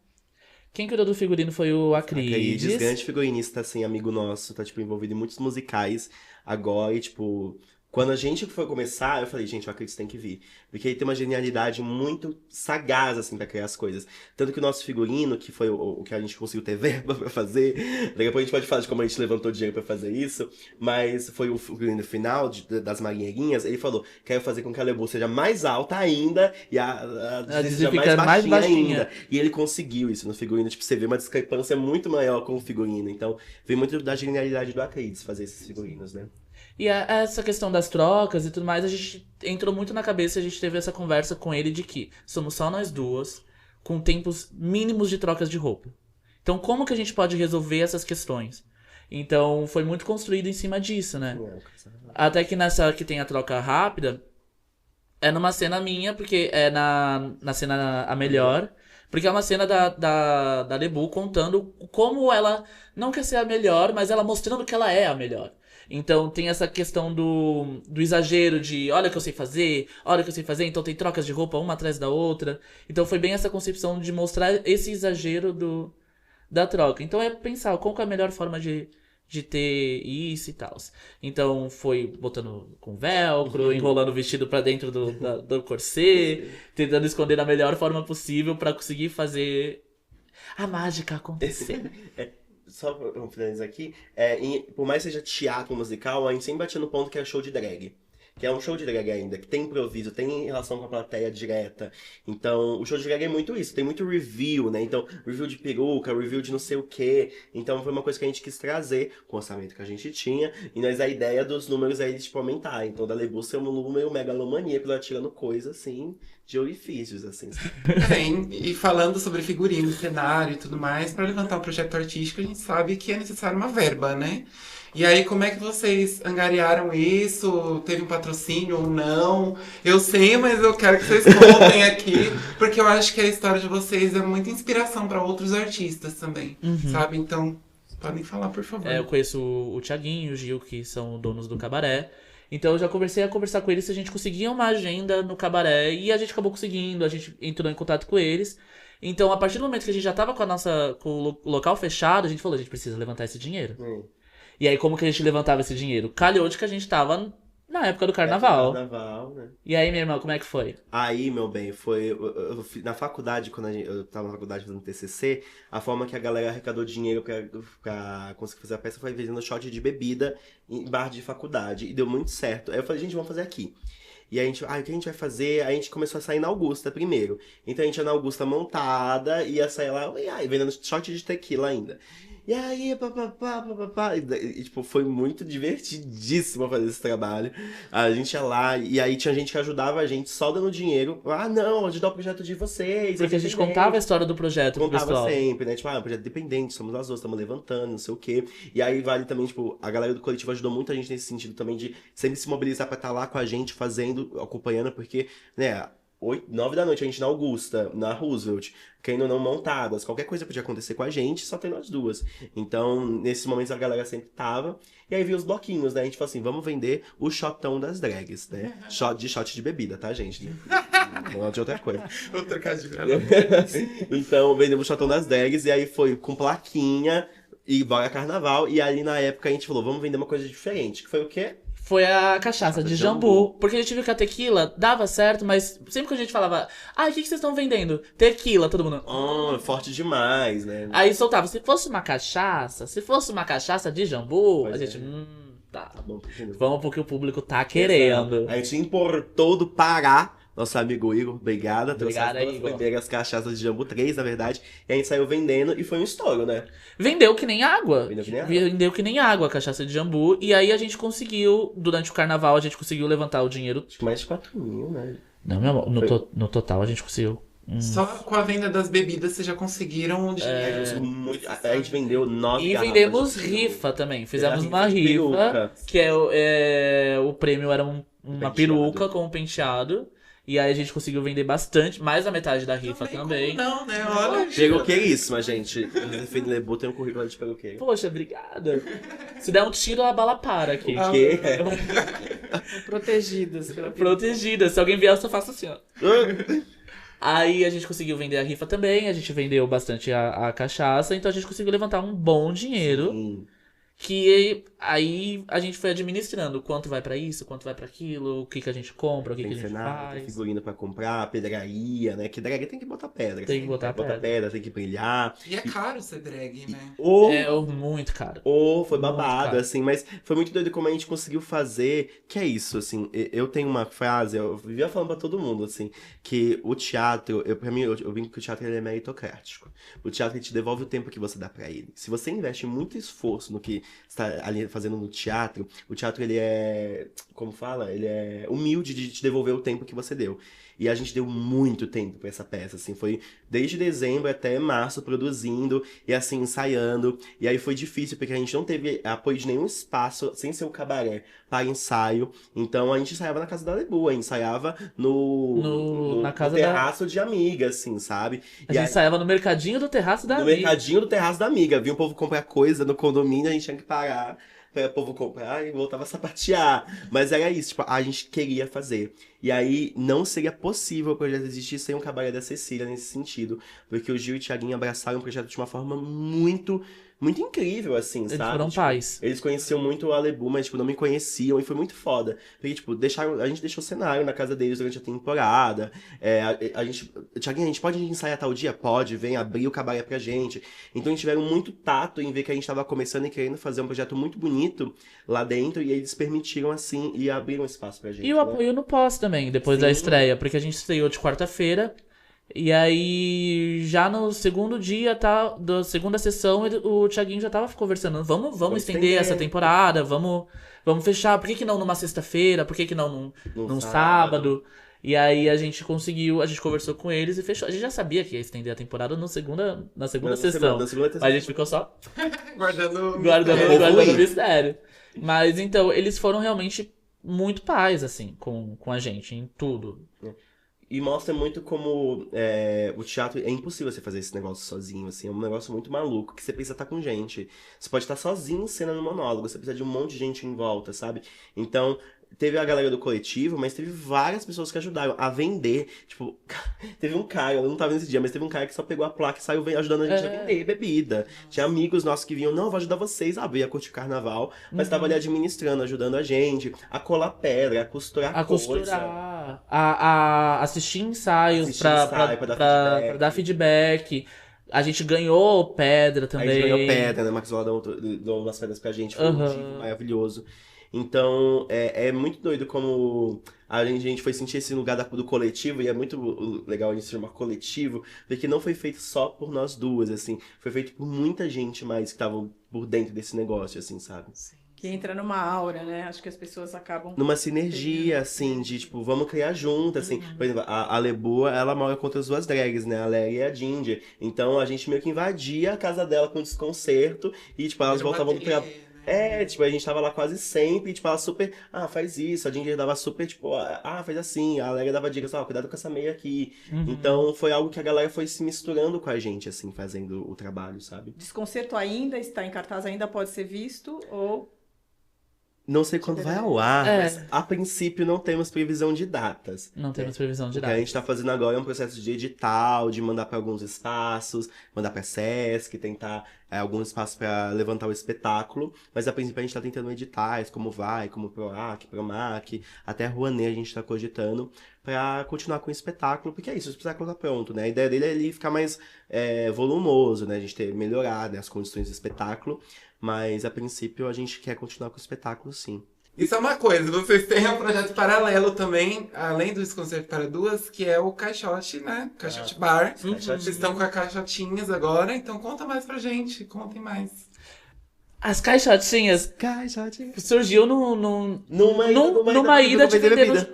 Quem cuidou do figurino foi o Acrides. Grande figurinista, assim, amigo nosso, tá, tipo, envolvido em muitos musicais agora e, tipo... Quando a gente foi começar, eu falei, gente, o Acrides tem que vir. Porque ele tem uma genialidade muito sagaz, assim, pra criar as coisas. Tanto que o nosso figurino, que foi o que a gente conseguiu ter verba pra fazer, daqui a pouco a gente pode falar de como a gente levantou dinheiro pra fazer isso, mas foi o figurino final das marinheirinhas, ele falou, quero fazer com que a Lebu seja mais alta ainda e a Disney seja mais baixinha ainda. E ele conseguiu isso no figurino, tipo, você vê uma discrepância muito maior com o figurino. Então, vem muito da genialidade do Acrides fazer esses figurinos, né? E essa questão das trocas e tudo mais, a gente entrou muito na cabeça, a gente teve essa conversa com ele de que somos só nós duas, com tempos mínimos de trocas de roupa. Então, como que a gente pode resolver essas questões? Então, foi muito construído em cima disso, né? Até que nessa que tem a troca rápida, é numa cena minha, porque é na cena a melhor, porque é uma cena da Lebu contando como ela não quer ser a melhor, mas ela mostrando que ela é a melhor. Então tem essa questão do exagero de olha o que eu sei fazer, olha o que eu sei fazer, então tem trocas de roupa uma atrás da outra. Então foi bem essa concepção de mostrar esse exagero da troca. Então é pensar qual que é a melhor forma de ter isso e tal. Então foi botando com velcro, enrolando o vestido pra dentro do corset, tentando esconder da melhor forma possível pra conseguir fazer a mágica acontecer. Só pra finalizar aqui, por mais que seja teatro musical, a gente sempre batia no ponto que é show de drag. Que é um show de drag ainda, que tem improviso, tem relação com a plateia direta. Então, o show de drag é muito isso, tem muito review, né? Então, review de peruca, review de não sei o quê. Então, foi uma coisa que a gente quis trazer com o orçamento que a gente tinha. E nós, a ideia dos números é tipo, aumentar. Então, da Lebu ser um número megalomaníaco, ela tirando coisa, assim, de orifícios, assim. E falando sobre figurino, cenário e tudo mais, para levantar um projeto artístico, a gente sabe que é necessário uma verba, né? E aí, como é que vocês angariaram isso? Teve um patrocínio ou não? Eu sei, mas eu quero que vocês contem aqui, porque eu acho que a história de vocês é muita inspiração para outros artistas também, sabe? Então, podem falar, por favor. Eu conheço o Thiaguinho e o Gil, que são donos do cabaré. Então eu já comecei a conversar com eles se a gente conseguia uma agenda no cabaré. E a gente acabou conseguindo, a gente entrou em contato com eles. Então, a partir do momento que a gente já tava com o local fechado, a gente falou, a gente precisa levantar esse dinheiro. E aí, como que a gente levantava esse dinheiro? Calhou de que a gente tava na época do carnaval. Né? E aí, minha irmã, como é que foi? Aí, meu bem, foi... na faculdade, quando eu tava na faculdade fazendo TCC, a forma que a galera arrecadou dinheiro pra conseguir fazer a peça foi vendendo shot de bebida em bar de faculdade. E deu muito certo. Aí eu falei, gente, vamos fazer aqui. E a gente, o que a gente vai fazer? Aí a gente começou a sair na Augusta primeiro. Então a gente ia na Augusta montada, ia sair lá, vendendo shot de tequila ainda. E aí, papapá, papapá. E, tipo, foi muito divertidíssimo fazer esse trabalho. A gente ia lá, e aí tinha gente que ajudava a gente só dando dinheiro. Ah, não, ajudar o projeto de vocês. Porque a gente contava a história do projeto pro Contava pessoal. sempre, né? Tipo, um projeto dependente, somos nós dois, estamos levantando, não sei o quê. E aí vale também, tipo, a galera do coletivo ajudou muito a gente nesse sentido também de sempre se mobilizar pra estar lá com a gente, fazendo, acompanhando, porque, né, 9 da noite a gente na Augusta, na Roosevelt, querendo ou não montadas, qualquer coisa podia acontecer com a gente, só tem nós duas. Então, nesses momentos a galera sempre tava. E aí veio os bloquinhos, né? A gente falou assim, vamos vender o shotão das drags, né? Shot de bebida, tá, gente? Não é de outra coisa. Vou trocar de Então, vendemos o shotão das drags, e aí foi com plaquinha, e bora carnaval. E ali na época a gente falou, vamos vender uma coisa diferente. Que foi o quê? Foi a cachaça de jambu. Porque a gente viu que a tequila dava certo, mas sempre que a gente falava, o que vocês estão vendendo? Tequila, todo mundo. Forte demais, né? Aí soltava, se fosse uma cachaça de jambu, Pois a gente, é. tá. Tá bom, continua. Vamos porque o público tá querendo. A gente importou do Pará, nosso amigo Igor, obrigada. Obrigada, trouxe as Igor. primeiras cachaças de jambu, 3 na verdade, e a gente saiu vendendo e foi um estouro, né? Vendeu que nem água. Vendeu que nem água. Vendeu que nem água a cachaça de jambu. E aí a gente conseguiu, durante o carnaval, a gente conseguiu levantar o dinheiro. Acho que mais de 4 mil, né? Não, meu amor, no total a gente conseguiu. Só com a venda das bebidas vocês já conseguiram dinheiro. A gente vendeu 9 E garrafas vendemos de rifa também. Era Fizemos rifa uma de rifa, peruca. que o prêmio era uma Penteado. peruca com um penteado. E aí a gente conseguiu vender bastante, mais da metade da rifa também. Como não, né? Olha. Peruqueiríssima, gente. Josefine Lebu tem um currículo de peruqueiro. Poxa, obrigada. Se der um tiro, a bala para aqui. O quê? Protegidas. Protegida. Se alguém vier, eu só faço assim, ó. Aí a gente conseguiu vender a rifa também, a gente vendeu bastante a cachaça, então a gente conseguiu levantar um bom dinheiro. Sim. Que aí a gente foi administrando quanto vai pra isso, quanto vai pra aquilo, o que a gente compra, o que a Tem gente cenário, tem faz. figurino pra comprar, pedraria, né? Que drag tem que botar pedra. Tem que botar pedra. Tem que brilhar. E é caro ser drag, né? Ou É muito caro. foi Muito babado, caro. assim, mas foi muito doido como a gente conseguiu fazer. Que é isso, assim, eu tenho uma frase, eu vivia falando pra todo mundo, assim, que o teatro, pra mim, eu brinco que o teatro ele é meritocrático. O teatro ele te devolve o tempo que você dá pra ele. Se você investe muito esforço no que está ali fazendo no teatro, o teatro ele é, como fala, ele é humilde de te devolver o tempo que você deu. E a gente deu muito tempo pra essa peça, assim, foi desde dezembro até março produzindo e assim ensaiando. E aí foi difícil porque a gente não teve apoio de nenhum espaço, sem ser o cabaré, para ensaio. Então a gente ensaiava na casa da Lebu, a gente ensaiava Na casa no da- terraço de amiga, assim, sabe? A E gente aí- ensaiava no mercadinho do terraço da no amiga. mercadinho do terraço da amiga. Vinha o povo comprar coisa no condomínio, a gente tinha que parar para o povo comprar e voltava a sapatear. Mas era isso, tipo, a gente queria fazer. E aí não seria possível o projeto existir sem um cabaré da Cecília nesse sentido. Porque o Gil e o Thiaguinho abraçaram o projeto de uma forma muito incrível, assim, Eles sabe? foram Tipo, pais. eles conheciam muito a Lebu, mas, tipo, não me conheciam e foi muito foda. Porque, tipo, a gente deixou o cenário na casa deles durante a temporada. Thiaguinho, a gente pode ensaiar tal dia? Pode, vem abrir o cabaré pra gente. Então eles tiveram muito tato em ver que a gente tava começando e querendo fazer um projeto muito bonito lá dentro e eles permitiram, assim, e abriram espaço pra gente. E o né? apoio no pós também, depois da Sim. estreia, porque a gente estreou de quarta-feira. E aí, já no segundo dia, da segunda sessão, o Thiaguinho já tava conversando. Vamos estender estender. essa temporada, vamos fechar. Por que não numa sexta-feira? Por que não num sábado? E aí a gente conversou com eles e fechou. A gente já sabia que ia estender a temporada na segunda sessão. Na segunda Mas a gente ficou só Guardando guardando Oi. o mistério. Mas então, eles foram realmente muito pais, assim, com a gente, em tudo. E mostra muito como o teatro... É impossível você fazer esse negócio sozinho, assim. É um negócio muito maluco, que você precisa estar com gente. Você pode estar sozinho em cena no monólogo. Você precisa de um monte de gente em volta, sabe? Então, teve a galera do coletivo, mas teve várias pessoas que ajudaram a vender. Tipo, teve um cara, eu não tava nesse dia, mas teve um cara que só pegou a placa e saiu ajudando a gente a vender bebida. Tinha amigos nossos que vinham, não, vou ajudar vocês. Eu ia curtir o carnaval, mas tava ali administrando, ajudando a gente. A colar pedra, a costurar A coisa. costurar, a assistir ensaios Assistir pra ensaio, pra dar feedback. dar feedback. A gente ganhou pedra também. A gente ganhou pedra, né? Max Zola deu umas pedras pra gente, foi um Aham. motivo maravilhoso. Então, é muito doido como a gente foi sentir esse lugar do coletivo, e é muito legal a gente se chamar coletivo, porque não foi feito só por nós duas, assim, foi feito por muita gente mais que estavam por dentro desse negócio, assim, sabe? Que entra numa aura, né? Acho que as pessoas acabam... Numa sinergia, assim, de tipo, vamos criar junto, assim. Por exemplo, a Lebua, ela mora com outras duas drags, né? A Lery e a Ginger. Então a gente meio que invadia a casa dela com desconcerto e, tipo, elas voltavam do trabalho. Tipo, a gente tava lá quase sempre, e, tipo, ela super, faz isso, a Ginger dava super, tipo, faz assim, a Lery dava dicas, cuidado com essa meia aqui. Então, foi algo que a galera foi se misturando com a gente, assim, fazendo o trabalho, sabe? Desconcerto ainda está em cartaz, ainda pode ser visto, ou... Não sei quando vai ao ar, mas a princípio não temos previsão de datas. Não temos previsão de O que datas. a gente tá fazendo agora é um processo de edital, de mandar pra alguns espaços, mandar pra Sesc, tentar alguns espaços pra levantar o espetáculo. Mas a princípio a gente tá tentando editais, como vai, como PROAC, PROMAC, até a Rouanet a gente tá cogitando pra continuar com o espetáculo, porque é isso, o espetáculo tá pronto, né? A ideia dele é ele ficar mais volumoso, né? A gente melhorar, né, as condições do espetáculo. Mas, a princípio, a gente quer continuar com o espetáculo, sim. Isso é uma coisa, vocês têm um projeto paralelo também, além do Desconcerto para Duas, que é o Caixote, né? Caixote Bar. Vocês estão com as caixotinhas agora, então conta mais pra gente, contem mais. As caixotinhas surgiu numa ida de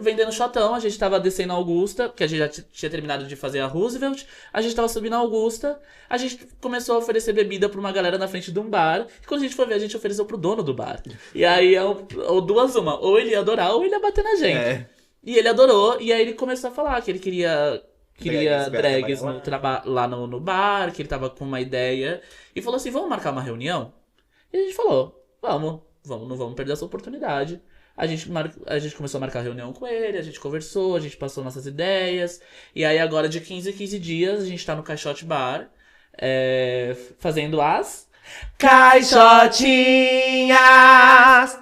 vendendo shotão. A gente tava descendo a Augusta, que a gente já tinha terminado de fazer a Roosevelt. A gente tava subindo a Augusta. A gente começou a oferecer bebida pra uma galera na frente de um bar. E quando a gente foi ver, a gente ofereceu pro dono do bar. E aí, ou duas uma. Ou ele ia adorar, ou ele ia bater na gente. E ele adorou. E aí ele começou a falar que ele queria drags lá no bar, que ele tava com uma ideia. E falou assim, vamos marcar uma reunião? E a gente falou, não vamos perder essa oportunidade. A gente começou a marcar reunião com ele, a gente conversou, a gente passou nossas ideias. E aí agora de 15 em 15 dias a gente tá no Caixote Bar, fazendo as caixotinhas!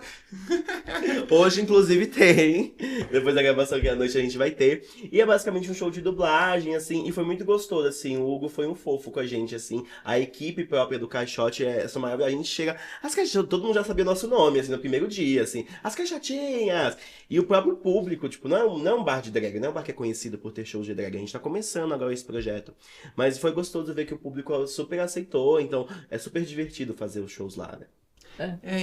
Hoje, inclusive, tem. Depois da gravação aqui à noite a gente vai ter. E é basicamente um show de dublagem, assim. E foi muito gostoso, assim. O Hugo foi um fofo com a gente, assim. A equipe própria do Caixote é maravilhosa. A gente chega... As caixotinhas, todo mundo já sabia o nosso nome, assim, no primeiro dia, assim. As caixotinhas! E o próprio público, tipo, não é um bar de drag, não é um bar que é conhecido por ter shows de drag. A gente tá começando agora esse projeto. Mas foi gostoso ver que o público super aceitou. Então, é super divertido fazer os shows lá, né?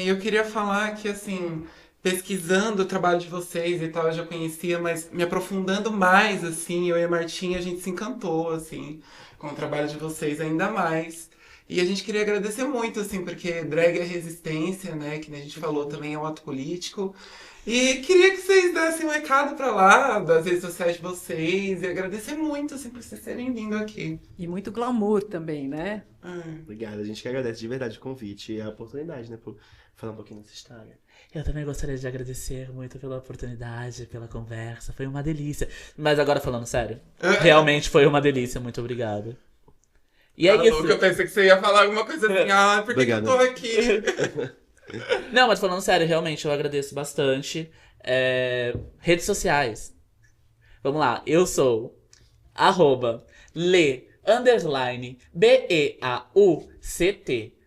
Eu queria falar que, assim, pesquisando o trabalho de vocês e tal, eu já conhecia, mas me aprofundando mais, assim, eu e a Martinha, a gente se encantou, assim, com o trabalho de vocês ainda mais. E a gente queria agradecer muito, assim, porque drag é resistência, né, que a gente falou também, é um ato político. E queria que vocês dessem um recado pra lá, das redes sociais de vocês, e agradecer muito, assim, por vocês terem vindo aqui. E muito glamour também, né? Obrigado, a gente que agradece de verdade o convite e a oportunidade, né, por falar um pouquinho dessa história. Eu também gostaria de agradecer muito pela oportunidade, pela conversa, foi uma delícia. Mas agora falando sério, realmente foi uma delícia, muito obrigado. E é isso. Eu pensei que você ia falar alguma coisa assim, por que eu tô aqui? Não, mas falando sério, realmente eu agradeço bastante. Redes sociais. Vamos lá, eu sou @le_BEAUCT.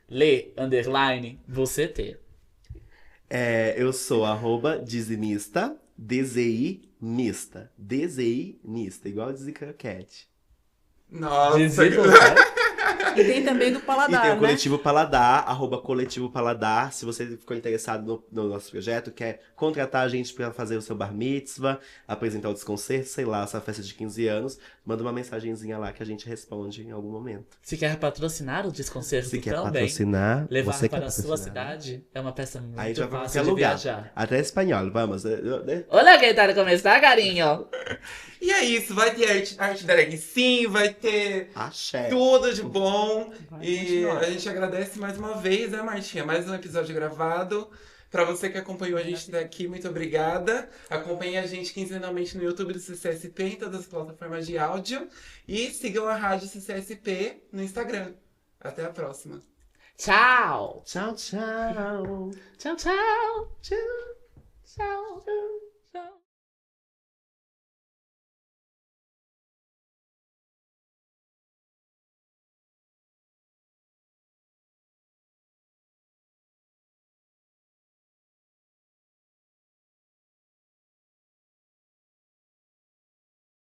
Le_você_t. Eu sou @dizimista, DZI-mista. DZI-mista, igual Dizicroquete. Nossa, E tem também do Paladar, E tem o né? Coletivo Paladar, @Coletivo Paladar. Se você ficou interessado no nosso projeto, quer contratar a gente para fazer o seu bar mitzvah, apresentar o desconcerto, sei lá, essa festa de 15 anos, manda uma mensagenzinha lá que a gente responde em algum momento. Se quer patrocinar o desconcerto Se quer também, patrocinar, levar você para quer a sua patrocinar. cidade, é uma peça muito Aí já vai pra fácil qualquer de lugar. viajar. Até espanhol, vamos. Olha quem tá no começo, tá, carinho? E é isso, vai ter arte drag sim, vai ter Axé. tudo de bom. Vai E continuar. a gente agradece mais uma vez, né, Martinha? Mais um episódio gravado. Pra você que acompanhou a gente daqui, muito obrigada. Acompanhe a gente quinzenalmente no YouTube do CCSP, em todas as plataformas de áudio. E sigam a Rádio CCSP no Instagram. Até a próxima. Tchau! Tchau, tchau. Tchau, tchau! Tchau! Tchau!